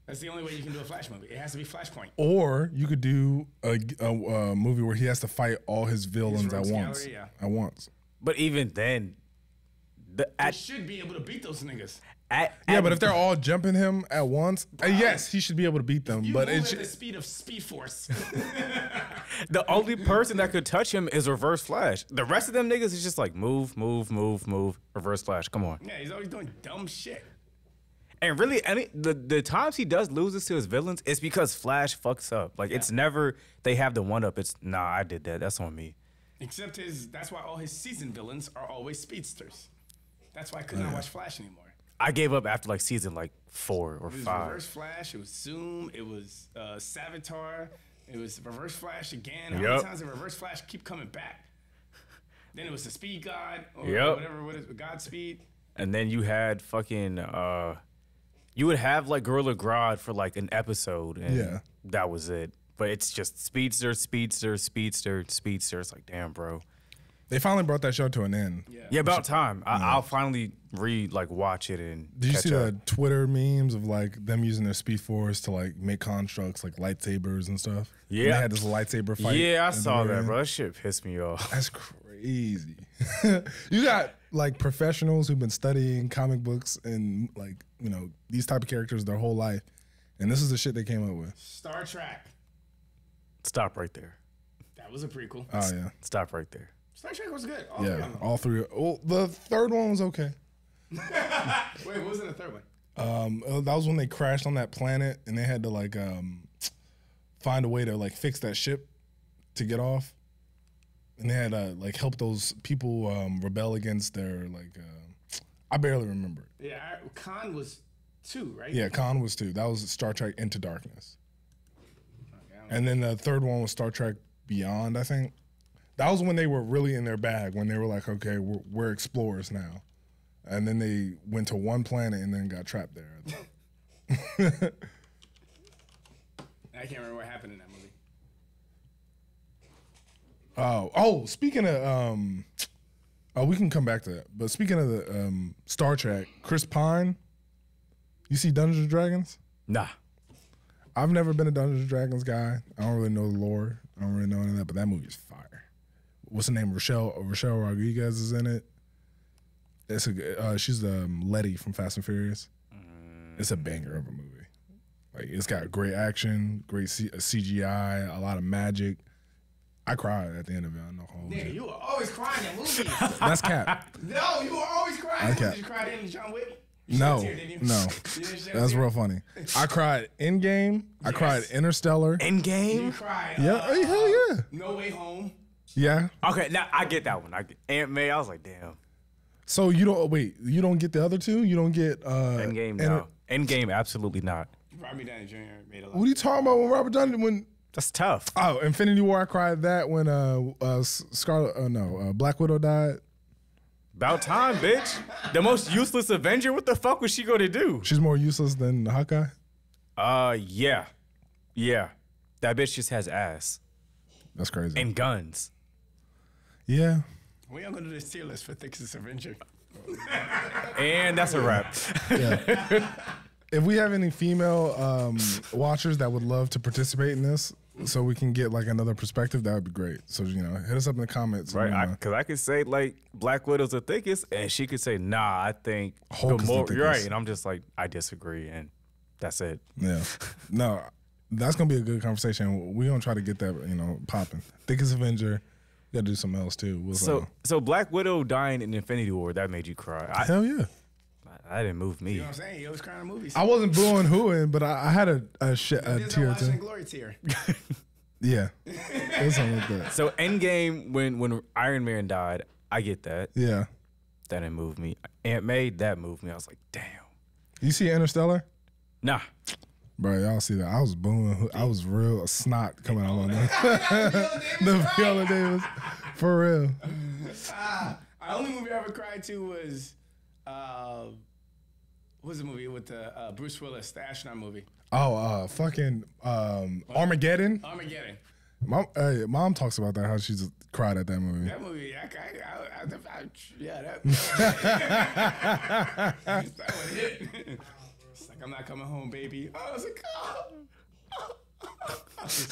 That's the only way you can do a Flash movie. It has to be Flashpoint. or you could do a movie where he has to fight all his villains at once. Gallery, yeah. At once. But even then, He should be able to beat those niggas. But if they're all jumping him at once, yes, he should be able to beat them. You But move it's at the speed of Speed Force. the only person that could touch him is Reverse Flash. The rest of them niggas is just like move, Reverse Flash. Come on. Yeah, he's always doing dumb shit. And really, the times he does loses to his villains, it's because Flash fucks up. Like it's never they have the one up. It's nah, I did that. That's on me. Except that's why all his season villains are always speedsters. That's why I could not watch Flash anymore. I gave up after like season 4 or It was 5. Reverse Flash. It was Zoom. It was Savitar. It was Reverse Flash again. How Yep. many times did Reverse Flash keep coming back? Then it was the Speed God or Yep. whatever. What is it? Godspeed? And then you had fucking you would have like Gorilla Grodd for like an episode, and that was it. But it's just speedster. It's like, damn, bro. they finally brought that show to an end. Yeah, about time. I'll finally watch it and. Did you catch see up. the Twitter memes of like them using their Speed Force to like make constructs like lightsabers and stuff? Yeah. And they had this lightsaber fight. Yeah, I at the saw very that, end. bro. That shit pissed me off. That's crazy. You got like professionals who've been studying comic books and like, you know, these type of characters their whole life. And this is the shit they came up with. Star Trek. Stop right there. That was a prequel. Oh yeah. Stop right there. Star Trek was good. All three Yeah. of them. All three. Well, the third one was okay. Wait, what was in the third one? That was when they crashed on that planet and they had to like find a way to like fix that ship to get off. And they had to like help those people rebel against their like I barely remember it. Yeah, Khan was 2, right? Yeah, Khan was 2. That was Star Trek Into Darkness. Okay, And then the third one was Star Trek Beyond, I think. That was when they were really in their bag, when they were like, okay, we're explorers now. And then they went to one planet and then got trapped there. I can't remember what happened in that movie. Speaking of, we can come back to that. But speaking of the Star Trek, Chris Pine, you see Dungeons and Dragons? Nah. I've never been a Dungeons and Dragons guy. I don't really know the lore. I don't really know any of that, but that movie's fire. What's her name? Rochelle Rodriguez is in it. It's she's Letty from Fast and Furious. It's a banger of a movie. Like it's got great action, great CGI, a lot of magic. I cried at the end of it. I know. Nigga, you were always crying in movies. That's Cap. No, you were always crying. Okay. Did you cry in John Wick? You No, shed a tear, didn't you? no. You didn't shed a That's tear? real funny. I cried Endgame. I Yes. cried Interstellar. You Endgame. cried. Yeah, hell yeah. No Way Home. Yeah. Okay, now I get that one. I get Aunt May. I was like, damn. So you don't get the other two? You don't get Endgame. No. Endgame. Absolutely not. Robert Downey Jr. made a lot. What are you talking about when Robert Downey when That's tough. Oh, Infinity War, I cried that when Black Widow died. About time, bitch. The most useless Avenger. What the fuck was she going to do? She's more useless than Hawkeye. Yeah. That bitch just has ass That's crazy. and guns. Yeah. We are going to do this tier list for Thickest Avenger. And that's a wrap. If we have any female watchers that would love to participate in this, so we can get like another perspective, that would be great. So hit us up in the comments. Right, because I could say like Black Widow's the thickest, and she could say, nah, I think Hulk is the you're right, thickest. and I'm just like, I disagree, and that's it. Yeah. No, that's gonna be a good conversation. We're gonna try to get that popping. Thickest Avenger. You gotta do something else too. So Black Widow dying in Infinity War, that made you cry. Hell yeah. That didn't move me. You know what I'm saying? He always crying in movies. I wasn't booing hooing, but I had a tear or watching two. Glory tear. Yeah. It was something like that. So Endgame, when Iron Man died, I get that. Yeah. That didn't move me. Aunt May, that moved me. I was like, damn. You see Interstellar? Nah. Bro, y'all see that? I was booing. I was real snot coming out on that. The Viola Davis. For real. The only movie I ever cried to was, what was the movie with the Bruce Willis, the astronaut movie? Oh, fucking Armageddon. Armageddon. Mom talks about that, how she just cried at that movie. That movie, that one hit. It's like, I'm not coming home, baby. I was like, oh.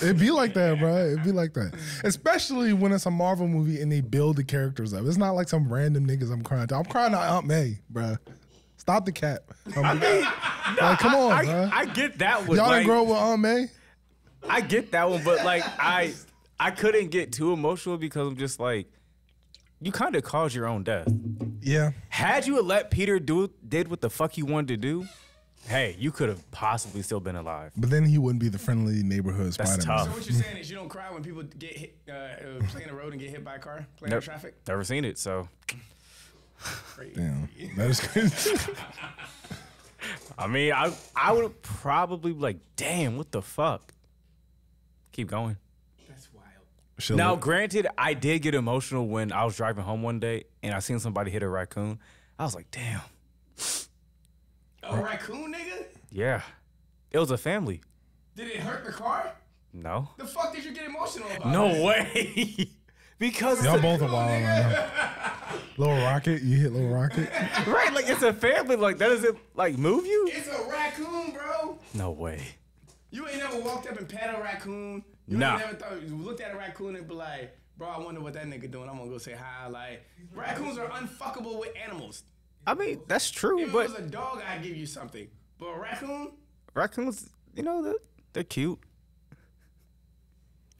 It'd be like that, bro. It'd be like that. Especially when it's a Marvel movie and they build the characters up. It's not like some random niggas I'm crying to. I'm crying to Aunt May, bro. Stop the cat. I mean, like, come on, bro. I get that one. Y'all like, didn't grow up with Aunt May? I get that one, but like I couldn't get too emotional because I'm just like, you kind of caused your own death. Yeah. Had you let Peter did what the fuck he wanted to do, hey, you could have possibly still been alive. But then he wouldn't be the friendly neighborhood Spider-Man. tough. So what you're saying is you don't cry when people get hit, playing the road and get hit by a car, playing in traffic? Never seen it, so. Crazy. Damn. That is crazy. I mean, I would probably be like, damn, what the fuck? Keep going. That's wild. Now, granted, I did get emotional when I was driving home one day and I seen somebody hit a raccoon. I was like, damn. A raccoon, nigga? Yeah. It was a family. Did it hurt the car? No. The fuck did you get emotional about? No way. Because y'all both are wild right now. Little Rocket, you hit Little Rocket? Right, like it's a family. Like that doesn't like move you? It's a raccoon, bro. No way. You ain't never walked up and pat a raccoon. You Nah. ain't never thought you looked at a raccoon and be like, bro, I wonder what that nigga doing. I'm gonna go say hi. Like raccoons are unfuckable with animals. I mean, that's true, If it but was a dog, I'd give you something. But a raccoon? raccoons, you know, they're cute.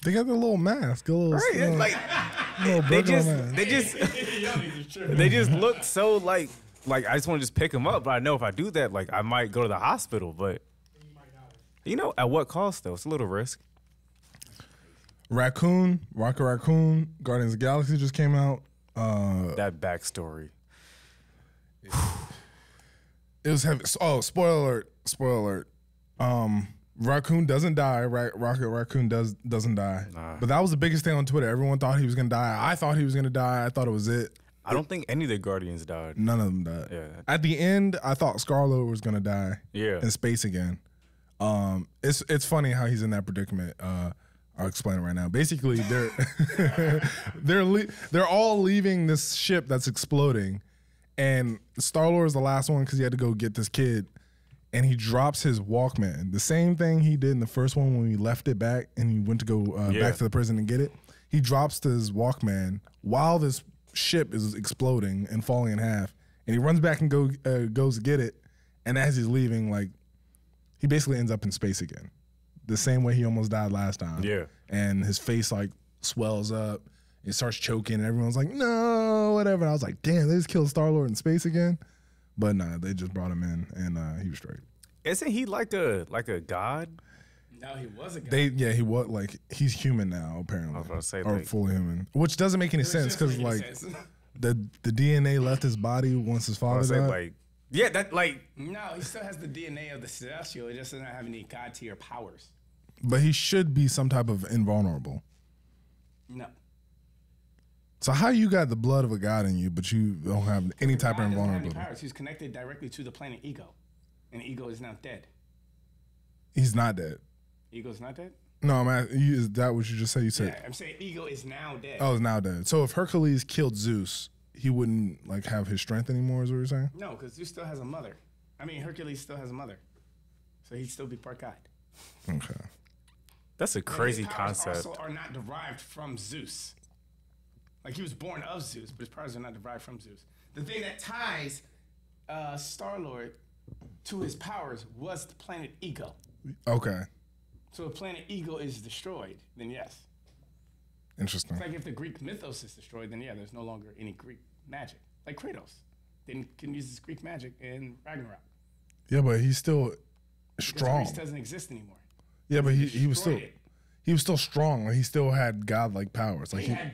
They got the little mask. A little, Right? little, Like little they burger just mask. they just look so like I just want to just pick them up, but I know if I do that, like I might go to the hospital. But you know, at what cost though? It's a little risk. Raccoon, Rocket Raccoon, Guardians of the Galaxy just came out. That backstory. It was heavy. Oh, spoiler alert. Raccoon doesn't die. Rocket Raccoon doesn't die. But that was the biggest thing on Twitter. Everyone thought he was gonna die. I thought he was gonna die. I thought it was it. I don't think any of the Guardians died. None of them died. Yeah. At the end, I thought Star-Lord was gonna die. Yeah. In space again. It's funny how he's in that predicament. I'll explain it right now. Basically, they're all leaving this ship that's exploding, and Star-Lord is the last one because he had to go get this kid, and he drops his Walkman. The same thing he did in the first one when he left it back and he went to go back to the prison and get it. He drops his Walkman while this ship is exploding and falling in half, and he runs back and goes to get it. And as he's leaving, like he basically ends up in space again, the same way he almost died last time. Yeah, and his face like swells up. He starts choking, and everyone's like, "No, whatever." And I was like, "Damn, they just killed Star-Lord in space again." But nah, they just brought him in, and he was straight. isn't he like a god? No, he was a guy. He was like he's human now apparently. I was about to say, or like- fully human, which doesn't make any sense because like the DNA left his body once his I father was died. like, yeah, that like No, he still has the DNA of the Celestial. He just doesn't have any god tier powers. But he should be some type of invulnerable. No. So how you got the blood of a god in you, but you don't have any type of God doesn't have any invulnerability? powers. He's connected directly to the planet Ego, and Ego is now dead. He's not dead. Ego's not dead? No, I'm is that what you just said? You said, Yeah, I'm saying Ego is now dead. oh, he's now dead. So if Hercules killed Zeus, he wouldn't like have his strength anymore, is what you're saying? No, because Zeus still has a mother. I mean, Hercules still has a mother. So he'd still be part God. Okay. that's a crazy His powers concept. also are not derived from Zeus. Like he was born of Zeus, but his powers are not derived from Zeus. The thing that ties Star-Lord to his powers was the planet Ego. Okay. So if planet Ego is destroyed, then yes. Interesting. It's like if the Greek mythos is destroyed, then yeah, there's no longer any Greek magic. Like Kratos can use his Greek magic in Ragnarok. Yeah, but he's still Because strong. Greece doesn't exist anymore. Yeah, but he was still Destroyed it. he was still strong. Like, he still had godlike powers. Like He had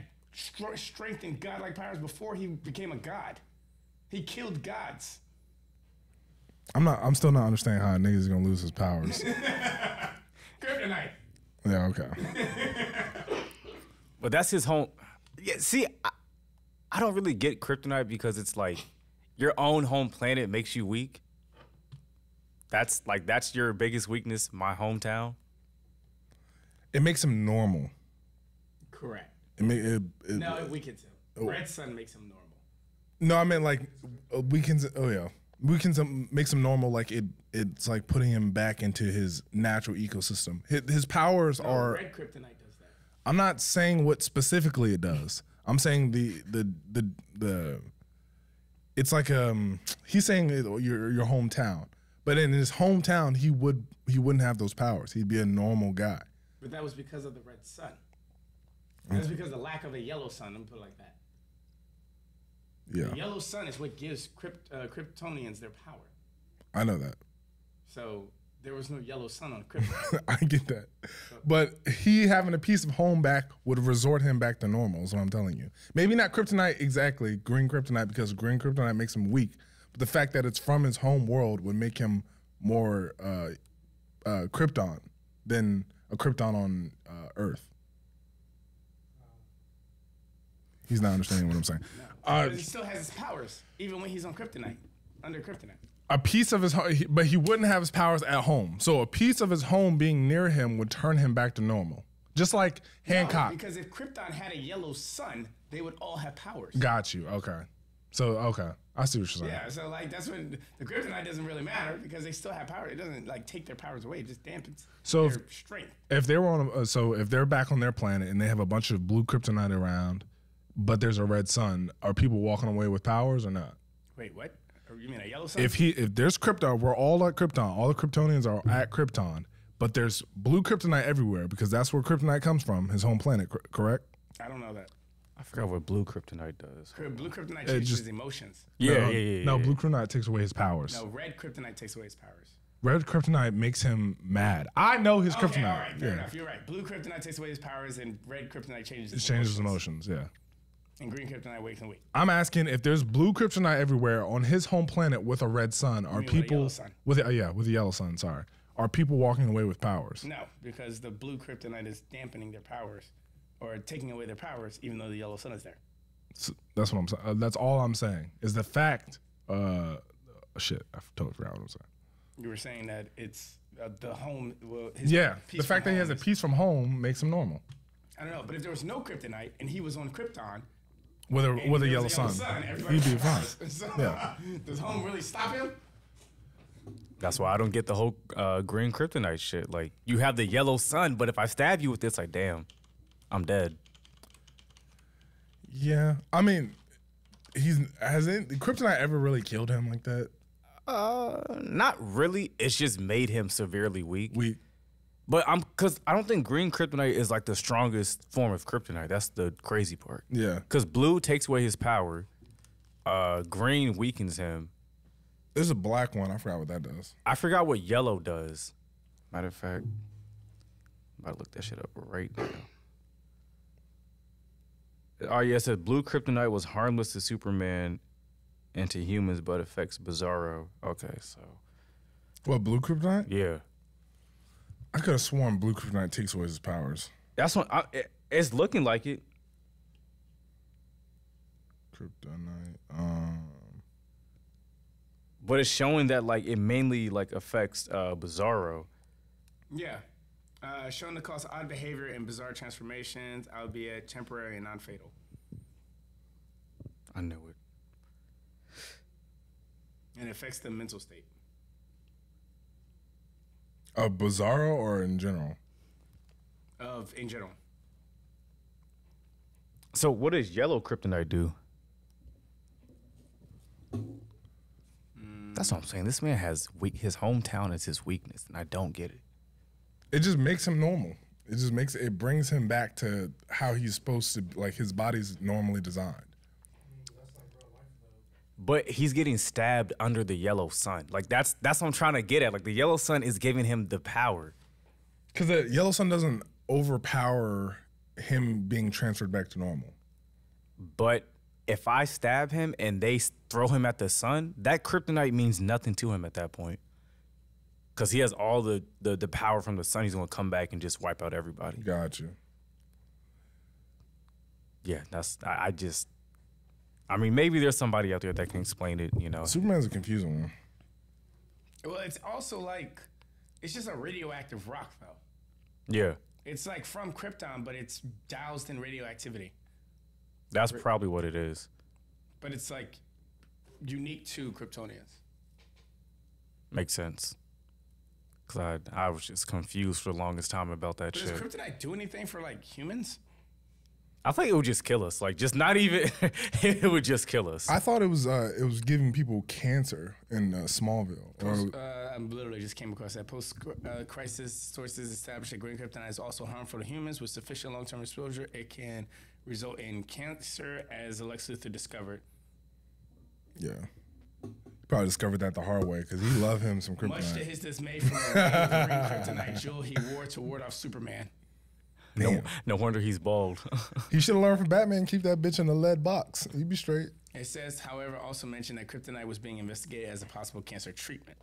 strength and godlike powers before he became a god. He killed gods. I'm still not understanding how a nigga's gonna lose his powers. Kryptonite. Yeah, okay. But that's his home. Yeah, see, I don't really get kryptonite because it's like your own home planet makes you weak. That's your biggest weakness, my hometown. It makes him normal. Correct. No, it weakens him. Red Sun makes him normal. No, I meant like weakens. Oh yeah, weakens him, makes him normal. Like it's like putting him back into his natural ecosystem. His powers are. Red kryptonite does that. I'm not saying what specifically it does. I'm saying the. It's like he's saying your hometown, but in his hometown he wouldn't have those powers. He'd be a normal guy. But that was because of the red sun. That's because of the lack of a yellow sun. I'm gonna put it like that. Yeah. The yellow sun is what gives Kryptonians their power. I know that. So there was no yellow sun on Krypton. I get that. But he having a piece of home back would resort him back to normal, is what I'm telling you. Maybe not kryptonite exactly, green kryptonite, because green kryptonite makes him weak. But the fact that it's from his home world would make him more Krypton than a Krypton on Earth. He's not understanding what I'm saying. But he still has his powers, even when he's on kryptonite, under kryptonite. A piece of his home, but he wouldn't have his powers at home. So a piece of his home being near him would turn him back to normal. Just like Hancock. No, because if Krypton had a yellow sun, they would all have powers. Got you. Okay. So, okay. I see what you're saying. Yeah, so like that's when the kryptonite doesn't really matter because they still have power. It doesn't like take their powers away. It just dampens their strength. If they were on, if they're back on their planet and they have a bunch of blue kryptonite around, but there's a red sun, are people walking away with powers or not? Wait, what? Or you mean a yellow sun? If there's Krypton, we're all at Krypton. All the Kryptonians are at Krypton, but there's blue kryptonite everywhere because that's where kryptonite comes from, his home planet. Correct? I don't know that. I forgot what blue kryptonite does. Blue kryptonite changes his emotions. Yeah. No, blue kryptonite takes away his powers. No, red kryptonite takes away his powers. Red kryptonite makes him mad. I know his Okay, kryptonite. all right, fair enough. You're right. Blue kryptonite takes away his powers, and red kryptonite changes his Changes his emotions. Yeah. And green kryptonite wakes him weak. I'm asking if there's blue kryptonite everywhere on his home planet with a red sun, are people with a yellow sun? Sorry, are people walking away with powers? No, because the blue kryptonite is dampening their powers or taking away their powers, even though the yellow sun is there. So that's what I'm saying. That's all I'm saying is the fact. Shit, I totally forgot what I'm saying. You were saying that it's the home. Well, the fact that he has a piece from home makes him normal. I don't know, but if there was no kryptonite and he was on Krypton. With a yellow sun, he'd be fine. So, yeah. Does home really stop him? That's why I don't get the whole green kryptonite shit. Like, you have the yellow sun, but if I stab you with this, like, damn, I'm dead. Yeah, I mean, hasn't kryptonite ever really killed him like that? Not really. It's just made him severely weak. But because I don't think green kryptonite is like the strongest form of kryptonite. That's the crazy part. Yeah. Because blue takes away his power. Green weakens him. There's a black one. I forgot what that does. I forgot what yellow does. Matter of fact, I'm about to look that shit up right now. Oh, yeah, it said blue kryptonite was harmless to Superman and to humans, but affects Bizarro. Okay, so. What, blue kryptonite? Yeah. I could have sworn blue kryptonite takes away his powers. That's what it's looking like it. Kryptonite. But it's showing that like it mainly like affects Bizarro. Yeah. Shown to cause odd behavior and bizarre transformations, albeit temporary and non-fatal. I knew it. And it affects the mental state. Bizarro or in general? In general. So what does yellow kryptonite do? That's what I'm saying. This man has his hometown is his weakness, and I don't get it. It just makes him normal. It brings him back to how he's supposed to, like his body's normally designed. But he's getting stabbed under the yellow sun. Like that's what I'm trying to get at. Like the yellow sun is giving him the power. Because the yellow sun doesn't overpower him being transferred back to normal. But if I stab him and they throw him at the sun, that kryptonite means nothing to him at that point. Because he has all the power from the sun. He's going to come back and just wipe out everybody. Got you. Yeah, I mean, maybe there's somebody out there that can explain it, you know. Superman's a confusing one. Well, it's also like, it's just a radioactive rock, though. Yeah. It's like from Krypton, but it's doused in radioactivity. That's probably what it is. But it's like unique to Kryptonians. Makes sense. Because I was just confused for the longest time about that shit. Does kryptonite do anything for like humans? I think it would just kill us. Like, just not even, it would just kill us. I thought it was giving people cancer in Smallville. I literally just came across that. Post-crisis sources established that green kryptonite is also harmful to humans. With sufficient long-term exposure, it can result in cancer, as Lex Luthor discovered. Yeah. Probably discovered that the hard way because he loved him some kryptonite. Much to his dismay from the green kryptonite jewel he wore to ward off Superman. No wonder he's bald. He should have learned from Batman, keep that bitch in a lead box. You'd be straight. It says, however, also mentioned that kryptonite was being investigated as a possible cancer treatment.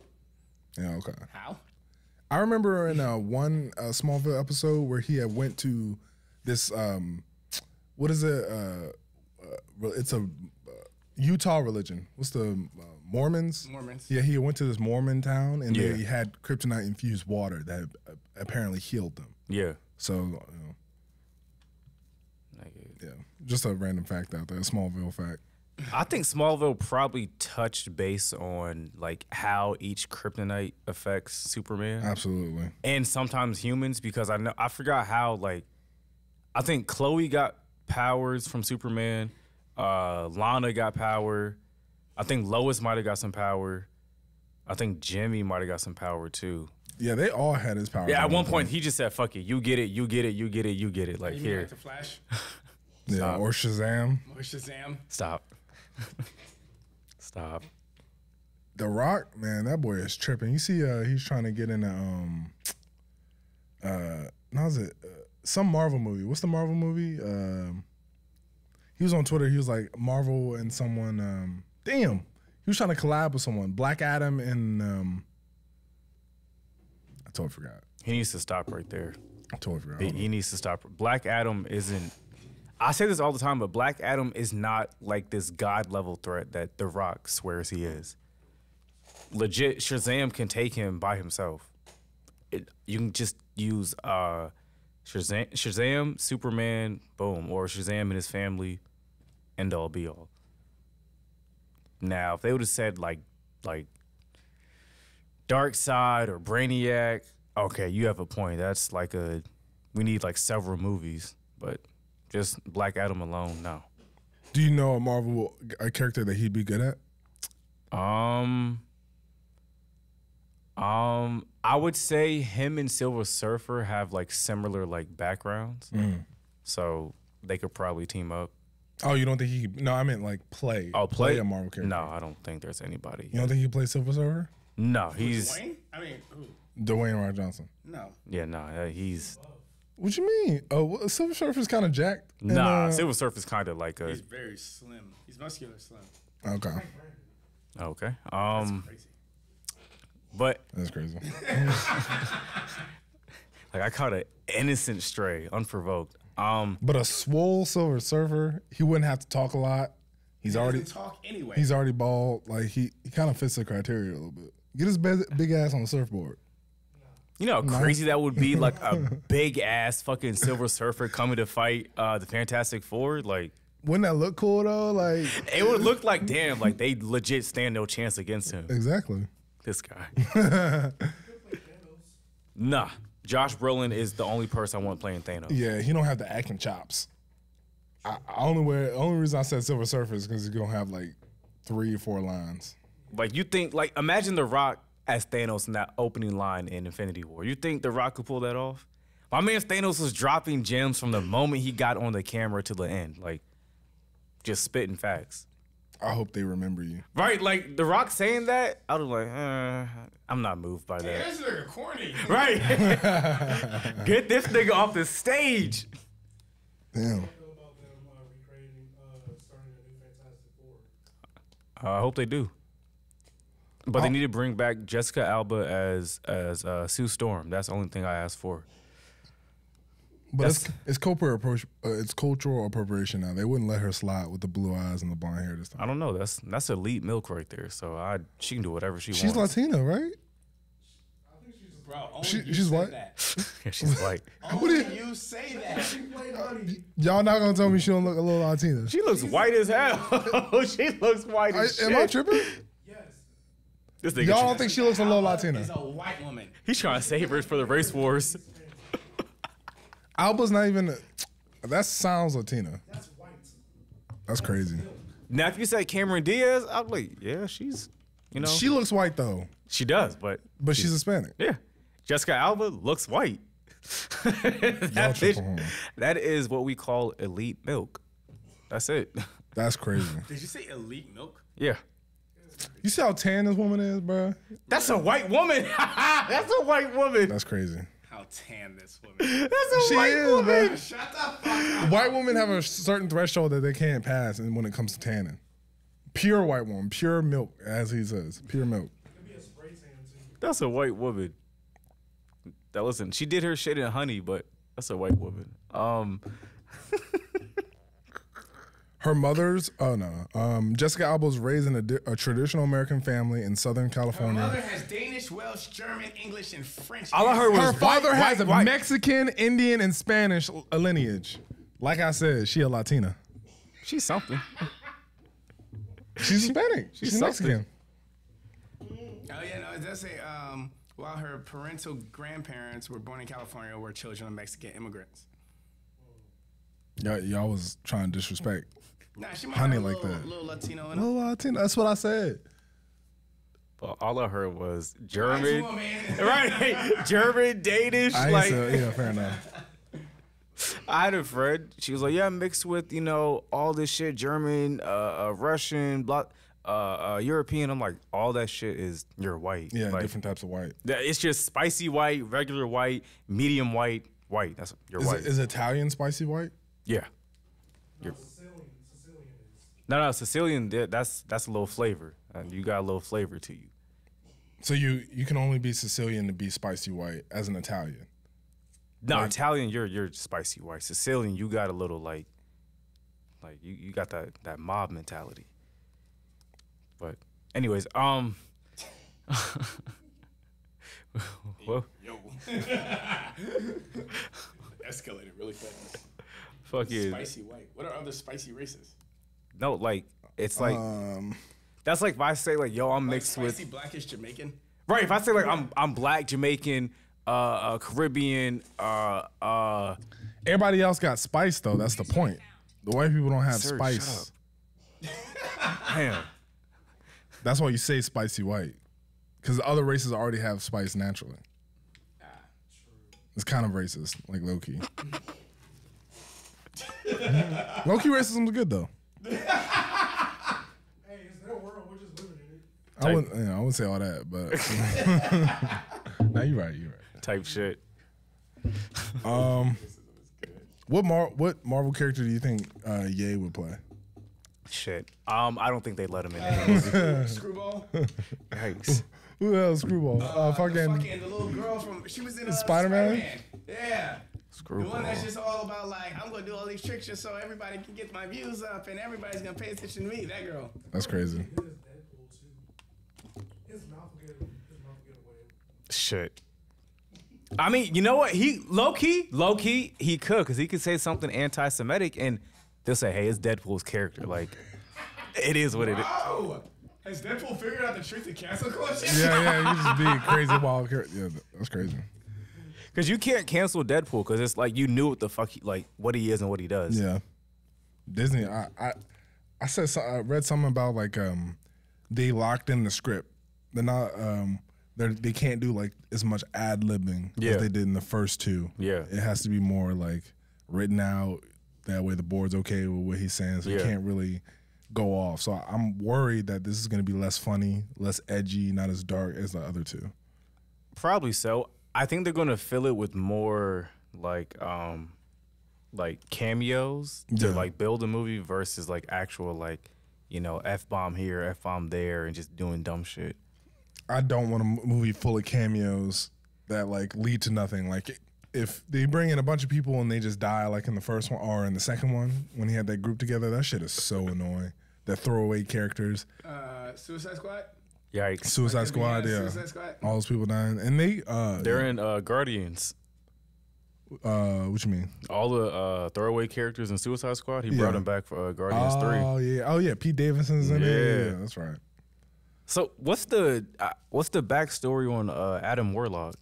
Yeah, okay. How? I remember in one Smallville episode where he had went to this, what is it? It's a Utah religion. What's the Mormons? Mormons. Yeah, he went to this Mormon town and they had kryptonite infused water that apparently healed them. Yeah. So, yeah, just a random fact out there, a Smallville fact. I think Smallville probably touched base on like how each kryptonite affects Superman. Absolutely. And sometimes humans, because I forgot how, like, I think Chloe got powers from Superman. Lana got power. I think Lois might have got some power. I think Jimmy might have got some power too. Yeah, they all had his power. Yeah, at one point he just said, "Fuck it, you get it, you get it, you get it, you get it." Like, You here, mean like the Flash? Yeah, or Shazam. Or Shazam? Stop. Stop. The Rock, man, that boy is tripping. You see, he's trying to get in some Marvel movie. What's the Marvel movie? He was on Twitter. He was like Marvel and someone. Damn, he was trying to collab with someone. Black Adam and I totally forgot. He needs to stop right there. I totally forgot. He needs to stop. Black Adam isn't. I say this all the time, but Black Adam is not like this god level threat that The Rock swears he is. Legit, Shazam can take him by himself. You can just use Shazam, Superman, boom, or Shazam and his family, end all be all. Now, if they would have said like Darkseid or Brainiac, okay, you have a point. That's like we need like several movies, but just Black Adam alone, no. Do you know a character that he'd be good at? I would say him and Silver Surfer have like similar like backgrounds, so they could probably team up. Oh, you don't think he? No, I meant like play. Oh, play a Marvel character. No, I don't think there's anybody. You don't think he plays Silver Surfer? No, he's Dwayne? I mean, who? Dwayne Rock Johnson. No. yeah, no, he's What you mean? Oh, well, Silver Surfer's kind of jacked. nah. And, Silver Surfer's kind of like a He's very slim. He's muscular slim. okay, okay. Crazy. But that's crazy. like I caught an innocent stray, unprovoked. But a swole Silver Surfer, he wouldn't have to talk a lot. He's He already doesn't talk anyway. he's already bald. Like he kind of fits the criteria a little bit. Get his big ass on the surfboard. You know how crazy that would be? Like a big ass fucking Silver Surfer coming to fight the Fantastic Four. Like, Wouldn't that look cool though? Like it would look like, damn, like they legit stand no chance against him. exactly. This guy. Nah. Josh Brolin is the only person I want playing Thanos. Yeah, he don't have the acting chops. Only reason I said Silver Surfer is because he's gonna have like 3 or 4 lines. Like, you think, like, imagine The Rock as Thanos in that opening line in Infinity War. You think The Rock could pull that off? My man Thanos was dropping gems from the moment he got on the camera to the end. Like, just spitting facts. I hope they remember you. Right? Like, The Rock saying that, I was like, I'm not moved by that. This nigga corny. Right? Get this nigga off the stage. Damn. About them recreating, starting a new I hope they do. But they need to bring back Jessica Alba as Sue Storm. That's the only thing I asked for. But it's cultural appropriation now. They wouldn't let her slide with the blue eyes and the blonde hair this time. I don't know. That's elite milk right there. So she can do whatever she wants. She's Latina, right? I think bro, she's white. Yeah, she's white. Only you say that. Y'all not gonna tell me she don't look a little Latina? She looks white as hell. She looks white as shit. Am I tripping? Yes. Y'all don't think she looks a little Latina? Is a white woman. He's trying to save her for the race wars. Alba's not even. That sounds Latina. That's white. That's crazy. Now, if you say Cameron Diaz, I'm like, yeah, she's, She looks white though. she does, but She's Hispanic. yeah, Jessica Alba looks white. That is what we call elite milk. That's it. That's crazy. Did you say elite milk? Yeah. You see how tan this woman is, bro? That's a white woman. That's a white woman. That's crazy. How tan this woman. That's a white woman. Bro. Shut the fuck up. White women have a certain threshold that they can't pass, and when it comes to tanning, pure white woman, pure milk, as he says, pure milk. Could be a spray tan too. That's a white woman. That listen, she did her shit in honey, but that's a white woman. Her mother's, Jessica Alba was raised in a traditional American family in Southern Her California. mother has Danish, Welsh, German, English, and French. All I heard was Her father has a white. Mexican, Indian, and Spanish lineage. Like I said, she a Latina. She's something. She's Hispanic. She's Mexican. Oh yeah, no, it does say while her parental grandparents were born in California, were children of Mexican immigrants. Y'all was trying to disrespect. Nah, she might Honey have a like little, that. little Latino in her. Little Latina. That's what I said. But all I heard was White German, woman. right? German, Danish. I ain't say, yeah, fair enough. I had a friend. She was like, "Yeah, mixed with all this shit, German, Russian, European." I'm like, all that shit is you're white. Yeah, like, different types of white. It's just spicy white, regular white, medium white, white. That's you're white. Is Italian spicy white? Yeah. No, Sicilian is. No, Sicilian. That's a little flavor. You got a little flavor to you. So you can only be Sicilian to be spicy white as an Italian. No, Italian, you're spicy white. Sicilian, you got a little like you got that mob mentality. But anyways, well, Yo. Escalated really fast. fuck you. Spicy white. What are other spicy races? No, like it's like that's like if I say like yo, I'm mixed Spicy with blackish Jamaican. right. If I say like I'm black, Jamaican, Caribbean, Everybody else got spice though. That's the point. The white people don't have Sir, spice. damn. That's why you say spicy white, because the other races already have spice naturally. It's kind of racist, like low key. Low key racism is good though. Hey, it's their world. We're just living in it. I wouldn't say all that, but no, you're right. You're right. Type shit. What Marvel character do you think Ye would play? Shit. I don't think they let him in any movie. Screwball. Yikes. Who the hell is Screwball? The little girl from she was in Spider-Man? Yeah. Screwball. The one that's just all about like I'm gonna do all these tricks just so everybody can get my views up and everybody's gonna pay attention to me. That girl. That's crazy. It is Deadpool too. His mouth will get away. Shit. I mean, you know what? He low key, he could, because he could say something anti-Semitic and they'll say, hey, it's Deadpool's character. Like, it is what it is. Oh, has Deadpool figured out the trick to cancel culture? Yeah, you just be crazy wild character. Yeah, that's crazy. Because you can't cancel Deadpool because it's like you knew what the fuck what he is and what he does. Yeah, Disney. I read something about like they locked in the script. They're not they can't do like as much ad libbing as they did in the first two. Yeah, it has to be more like written out. That way the board's okay with what he's saying, so you can't really go off. So I'm worried that this is going to be less funny, less edgy, not as dark as the other two. Probably so. I think they're going to fill it with more like cameos to like build a movie versus like actual like you know, F-bomb here, F-bomb there, and just doing dumb shit. I don't want a movie full of cameos that like lead to nothing. Like if they bring in a bunch of people and they just die, like in the first one or in the second one when he had that group together, that shit is so annoying. That throwaway characters. Suicide Squad. Yikes. Suicide Squad, yeah. Suicide Squad. All those people dying, and They're in Guardians. What you mean? All the throwaway characters in Suicide Squad, he brought them back for Guardians 3. Oh yeah, Pete Davidson's in it. Yeah, that's right. So what's the backstory on Adam Warlock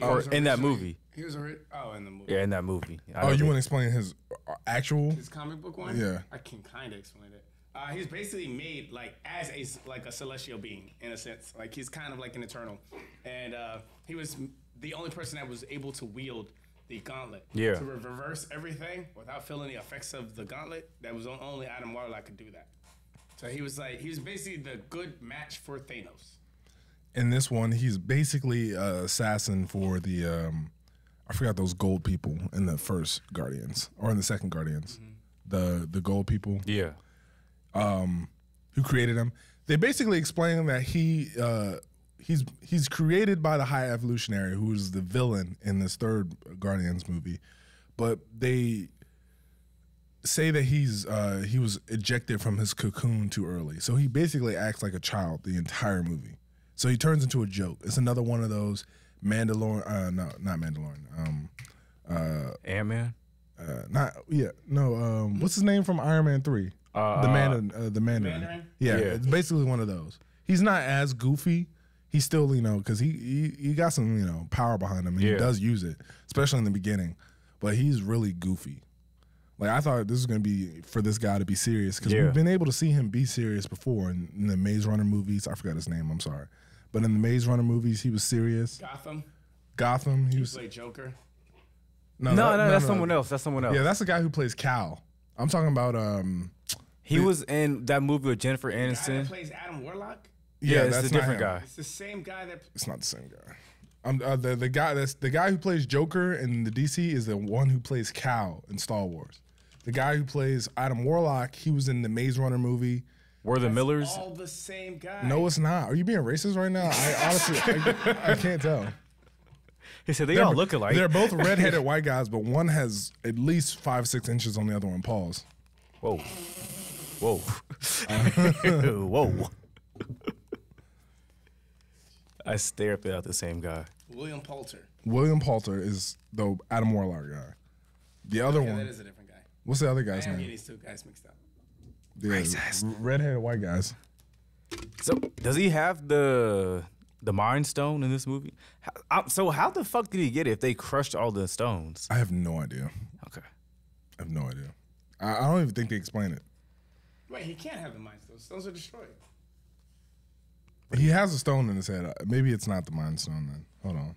or in that movie? He was already in the movie. Yeah, in that movie. You want to explain his actual his comic book one? Yeah, I can kind of explain it. He's basically made like as a celestial being in a sense. Like he's kind of like an eternal, and he was the only person that was able to wield the gauntlet. Yeah. To reverse everything without feeling the effects of the gauntlet. That was only Adam Warlock could do that. So he was basically the good match for Thanos. In this one, he's basically an assassin for the I forgot those gold people in the first Guardians or in the second Guardians. The gold people. Yeah. Who created him? They basically explain that he's created by the High Evolutionary, who is the villain in this third Guardians movie, but they say that he was ejected from his cocoon too early, so he basically acts like a child the entire movie. So he turns into a joke. It's another one of those Mandalorian. No, not Mandalorian. Ant-Man. What's his name from Iron Man 3? The Mandarin. Yeah, it's basically one of those. He's not as goofy. He's still, because he got some, power behind him, and he does use it, especially in the beginning. But he's really goofy. Like, I thought this was going to be for this guy to be serious, because we've been able to see him be serious before in the Maze Runner movies. I forgot his name, I'm sorry. But in the Maze Runner movies, he was serious. Gotham. He played Joker. No, that's someone else. That's someone else. Yeah, that's the guy who plays Cal. I'm talking about... he was in that movie with Jennifer Aniston. The guy that plays Adam Warlock? Yeah, that's a different guy. It's the same guy that... It's not the same guy. The guy who plays Joker in the DC is the one who plays Cal in Star Wars. The guy who plays Adam Warlock, he was in the Maze Runner movie. Were the Millers? All the same guy. No, it's not. Are you being racist right now? I honestly, I can't tell. He said they all look alike. They're both redheaded white guys, but one has at least 5-6 inches on the other one. Pause. Whoa. Whoa. I stare up at the same guy. William Poulter. William Poulter is the Adam Warlock guy. The other one. That is a different guy. What's the other guy's I am name? getting these two guys mixed up. Racist. Redheaded white guys. So does he have the Mind Stone in this movie? So how the fuck did he get it if they crushed all the stones? I have no idea. Okay. I have no idea. I don't even think they explain it. Wait, he can't have the Mind Stone. Stones are destroyed. He has a stone in his head. Maybe it's not the Mind Stone then. Hold on.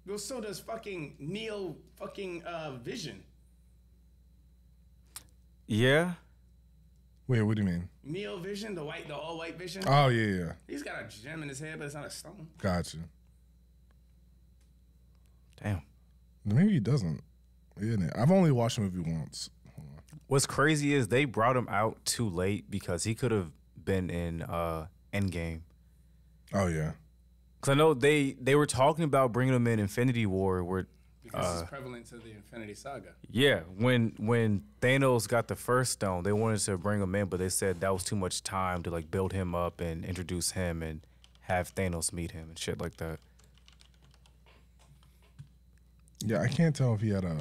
Well, so does fucking Neo fucking Vision. Yeah. Wait, what do you mean? Neo Vision, the all white Vision. Oh yeah. He's got a gem in his head, but it's not a stone. Gotcha. Damn. Maybe he doesn't. Isn't it? I've only watched the movie once. What's crazy is they brought him out too late because he could have been in Endgame. Oh yeah. Because I know they were talking about bringing him in Infinity War, where because it's prevalent to the Infinity Saga. Yeah, when Thanos got the first stone, they wanted to bring him in, but they said that was too much time to like build him up and introduce him and have Thanos meet him and shit like that. Yeah, I can't tell if he had a.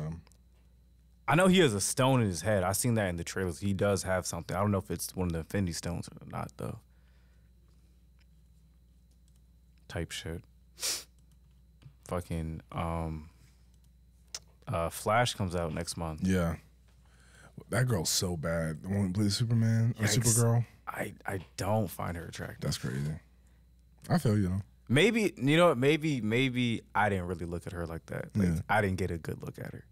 I know he has a stone in his head. I seen that in the trailers. He does have something. I don't know if it's one of the Infinity Stones or not, though. Type shit. Fucking Flash comes out next month. Yeah. That girl's so bad. The one who plays Superman or Supergirl. I don't find her attractive. That's crazy. I feel you know. Maybe you know what? Maybe I didn't really look at her like that. Like, Yeah. I didn't get a good look at her.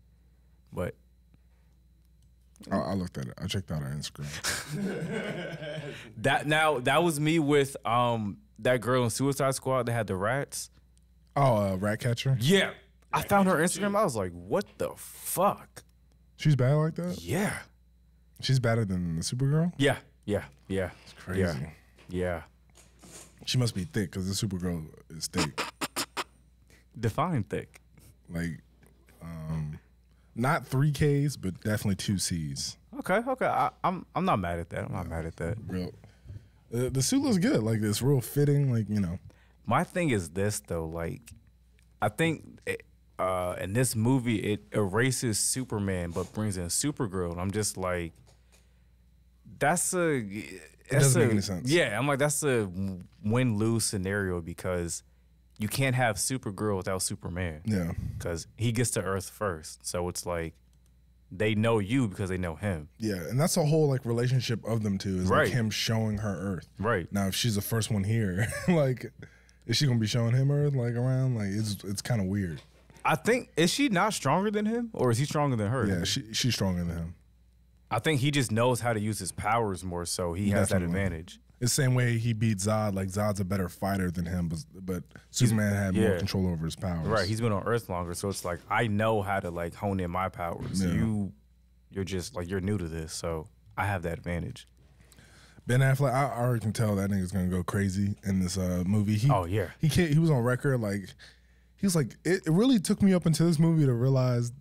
But I looked at it. I checked out her Instagram. that was me with that girl in Suicide Squad that had the rats. Oh, Ratcatcher. Yeah. I found her Instagram. I was like, what the fuck? She's bad like that. Yeah. She's better than the Supergirl. Yeah. Yeah, yeah, It's crazy. yeah, yeah. She must be thick because the Supergirl is thick. Define thick. Like, not 3Ks, but definitely 2Cs. Okay. I'm not mad at that. I'm not mad at that. Real. The suit looks good. Like, it's real fitting. Like, you know. My thing is this though. Like, I think in this movie it erases Superman but brings in Supergirl, and I'm just like, It doesn't make any sense. Yeah, I'm like, that's a win-lose scenario because you can't have Supergirl without Superman. Yeah. Because he gets to Earth first. So it's like they know you because they know him. Yeah, and that's the whole like relationship of them two is Right. like him showing her Earth. Right. Now, if she's the first one here, like, is she gonna be showing him Earth like around? Like, it's kind of weird. I think, is she not stronger than him or is he stronger than her? Yeah, she's stronger than him. I think he just knows how to use his powers more, so he has that Definitely. advantage. It's the same way he beat Zod. Like, Zod's a better fighter than him, but Superman had more yeah. control over his powers. Right, he's been on Earth longer, so it's like I know how to like hone in my powers. Yeah. You're just like, you're new to this, so I have that advantage. Ben Affleck, I already can tell that nigga's gonna go crazy in this movie. Yeah. He was on record like he was like it really took me up until this movie to realize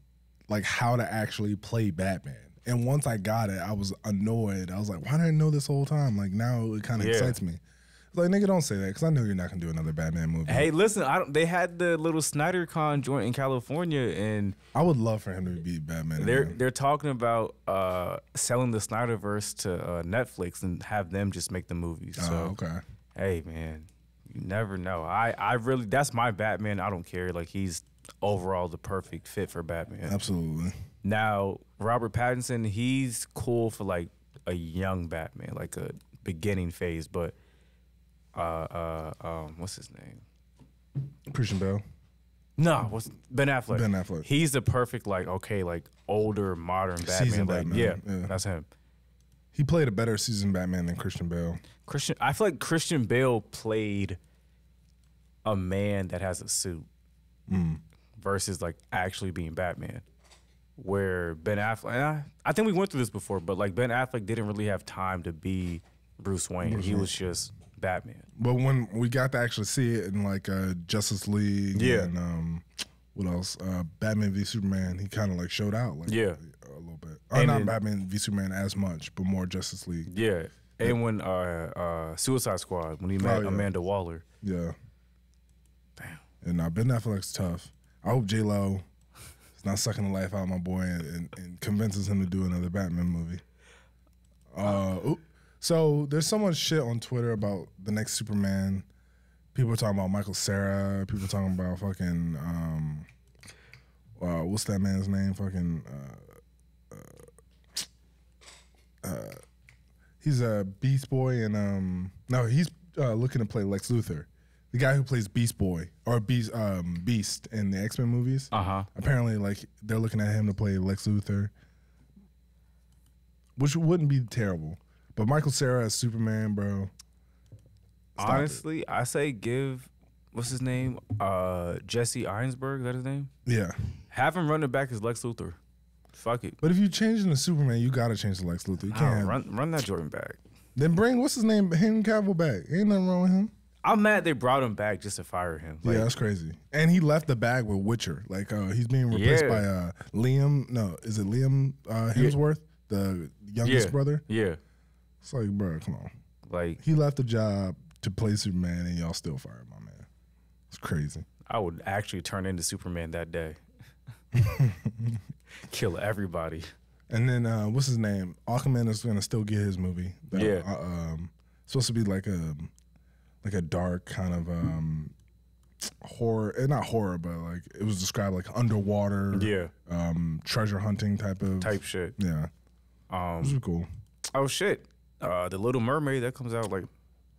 like how to actually play Batman. And once I got it, I was annoyed. I was like, why didn't I know this whole time? Like, now it kind of excites me. It's like, nigga, don't say that because I know you're not gonna do another Batman movie. Hey, listen, they had the little SnyderCon joint in California, and I would love for him to be Batman. they're talking about selling the Snyderverse to Netflix and have them just make the movies. So, okay. hey, man, you never know. I really, that's my Batman. I don't care. Like, he's overall the perfect fit for Batman. Absolutely. Now, Robert Pattinson, he's cool for like a young Batman, like a beginning phase, but what's his name? Christian Bale. No, what's Ben Affleck? Ben Affleck. He's the perfect like older modern Batman. Seasoned Like, Batman, yeah. That's him. He played a better seasoned Batman than Christian Bale. I feel like Christian Bale played a man that has a suit versus like actually being Batman. Where Ben Affleck, and I think we went through this before, but like Ben Affleck didn't really have time to be Bruce Wayne. He was just Batman. But when we got to actually see it in like Justice League and what else? Batman v Superman, he kind of like showed out like a little bit. And not then, Batman v Superman as much, but more Justice League. Yeah. And when Suicide Squad, when he met Amanda Waller. Yeah. Damn. And Ben Affleck's tough. I hope J-Lo is not sucking the life out of my boy and convinces him to do another Batman movie. So there's so much shit on Twitter about the next Superman. People are talking about Michael Cera. People are talking about fucking what's that man's name? Fucking he's a Beast Boy and no, he's looking to play Lex Luthor. The guy who plays Beast Boy or Beast in the X-Men movies. Apparently, like they're looking at him to play Lex Luthor, which wouldn't be terrible. But Michael Cera as Superman, bro. Honestly, I say give what's his name? Jesse Einsberg, is that his name? Yeah. Have him run it back as Lex Luthor. Fuck it. But if you change him to Superman, you gotta change to Lex Luthor. You can't run that Jordan back. Then bring what's his name, Henry Cavill back. Ain't nothing wrong with him. I'm mad they brought him back just to fire him. Like, Yeah, that's crazy. And he left the bag with Witcher. Like he's being replaced by Liam. No, is it Liam Hemsworth, the youngest brother? Yeah. It's like, bro, come on. Like, He left the job to play Superman, and y'all still fired my man. It's crazy. I would actually turn into Superman that day. Kill everybody. And then what's his name? Aquaman is gonna still get his movie. Yeah. Supposed to be like a dark kind of horror, not horror, but like it was described like underwater, treasure hunting type shit. Yeah, this is cool. Oh shit, The Little Mermaid that comes out like I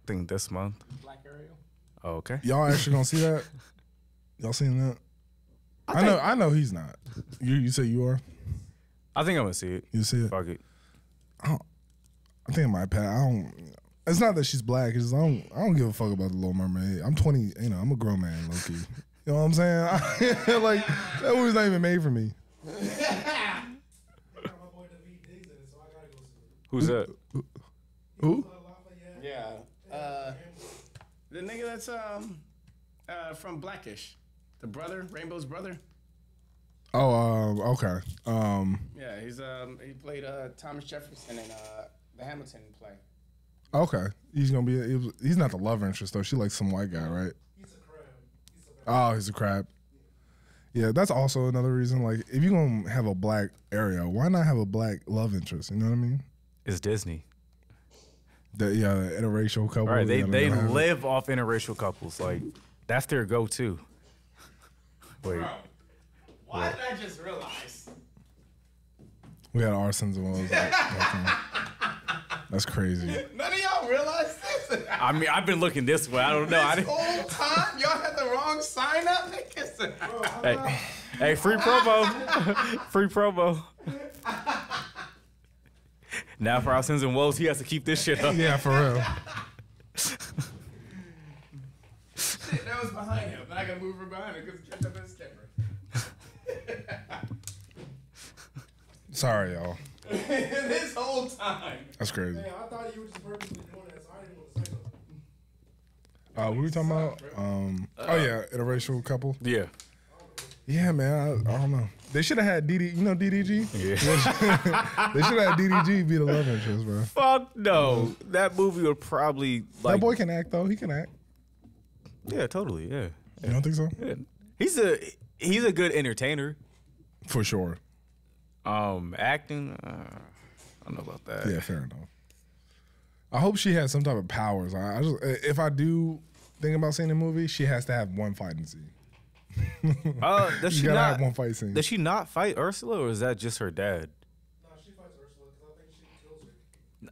think this month. Black Ariel. Oh, okay. Y'all actually gonna see that? Y'all seen that? I know he's not. You say you are? I think I'm gonna see it. You see it? Fuck it. I think it might pass. I don't. It's not that she's black. It's just I don't give a fuck about the Little Mermaid. I'm 20. You know, I'm a grown man, low key. You know what I'm saying? Like that movie's not even made for me. Who's that? Who? Yeah. The nigga that's from Blackish, the brother, Rainbow's brother. Oh, okay. Yeah, he played Thomas Jefferson in the Hamilton play. Okay. He's gonna be. He's not the love interest though. She likes some white guy, right? He's a crab. He's a crab. Yeah, that's also another reason. Like, if you're gonna have a black area, why not have a black love interest? You know what I mean? It's Disney. The interracial couple. Right, they live off interracial couples. Like, that's their go-to. Wait. Bro, why did I just realize? We had Arsons and Wells. That's crazy. None of y'all realize this. I mean, I've been looking this way. I don't know. This whole time, y'all had the wrong sign up, niggas. Hey, free promo. Free promo. Now for our sins and woes, he has to keep this shit up. Yeah, for real. Shit, that was behind him. But I gotta move her behind him because he kept up in the skipper. Sorry, y'all. This whole time. That's crazy. Hey, I thought you were just purposely doing that, so I didn't want to say nothing. What were we talking about? Oh yeah, interracial couple. Yeah. Yeah, man. I don't know. They should have had DD. You know DDG? Yeah. They should have had DDG be the love interest, bro. Fuck no. That movie would probably like. That boy can act though. He can act. Yeah, totally. Yeah. You don't think so? Yeah. He's a good entertainer. For sure. Acting, I don't know about that. Yeah, fair enough. I hope she has some type of powers. I just, if I do think about seeing the movie, she has to have one fighting scene. Does You she gotta not have one fight scene. Does she not fight Ursula, or is that just her dad? No, she fights Ursula because I think she kills her.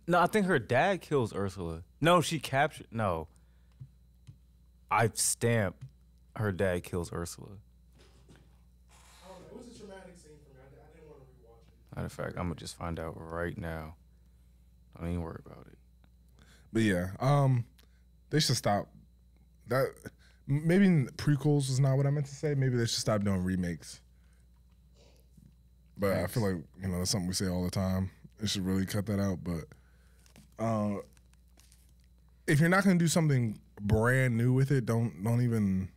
No, I think her dad kills Ursula. No, she captured. No, I've stamped. Her dad kills Ursula. I don't know. It was a traumatic scene for me. I didn't want to rewatch it. Matter of fact, I'm gonna just find out right now. Don't even worry about it. But yeah, they should stop that. Maybe prequels is not what I meant to say. Maybe they should stop doing remakes. But I feel like, you know, that's something we say all the time. They should really cut that out. But if you're not gonna do something brand new with it, don't even.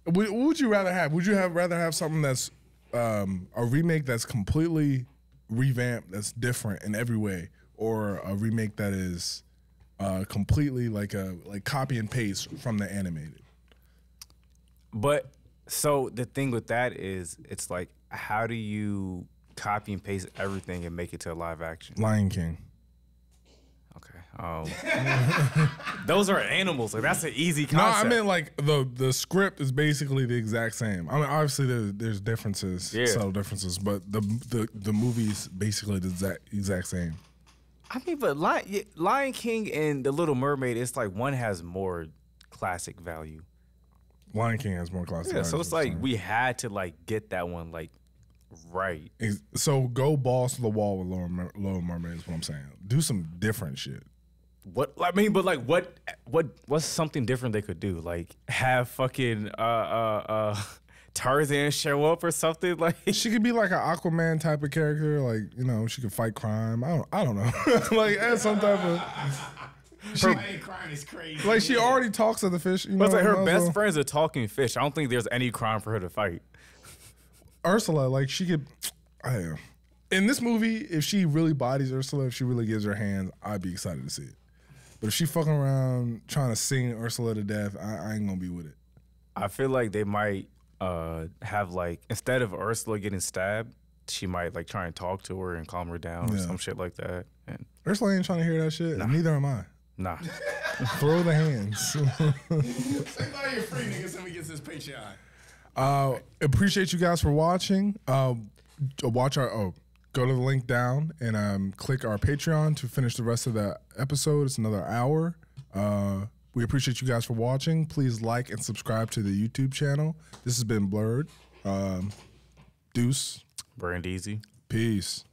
What would you rather have? Would you rather have something that's a remake that's completely revamped, that's different in every way, or a remake that is completely like copy and paste from the animated? But so the thing with that is, it's like, how do you copy and paste everything and make it to a live action? Lion King. Okay. Those are animals. Like, that's an easy concept. No, I mean like the script is basically the exact same. I mean, obviously there's differences, subtle differences, but the movie's basically the exact same. I mean, but Lion King and The Little Mermaid, it's like one has more classic value. Lion King has more classic. Yeah, so it's like we had to like get that one like right. So go balls to the wall with Little Mermaid is what I'm saying. Do some different shit. What I mean, but like what's something different they could do? Like have fucking Tarzan show up or something? Like she could be like an Aquaman type of character, like, you know, she could fight crime. I don't know. Like add some type of Crime is crazy. like she already talks to the fish, you know. but it's like her might as best well. friend's a talking fish. I don't think there's any crime for her to fight. Ursula, like she could in this movie, if she really bodies Ursula, if she really gives her hands, I'd be excited to see it. But if she fucking around trying to sing Ursula to death, I ain't gonna be with it. I feel like they might have like, instead of Ursula getting stabbed, she might like try and talk to her and calm her down or some shit like that. And Ursula ain't trying to hear that shit. Neither am I. nah. Throw the hands. Say bye to your free niggas when we get this Patreon. Appreciate you guys for watching. Watch our go to the link down and click our Patreon to finish the rest of the episode. It's another hour. We appreciate you guys for watching. Please like and subscribe to the YouTube channel. This has been Blerd. Deuce. Brand easy. Peace.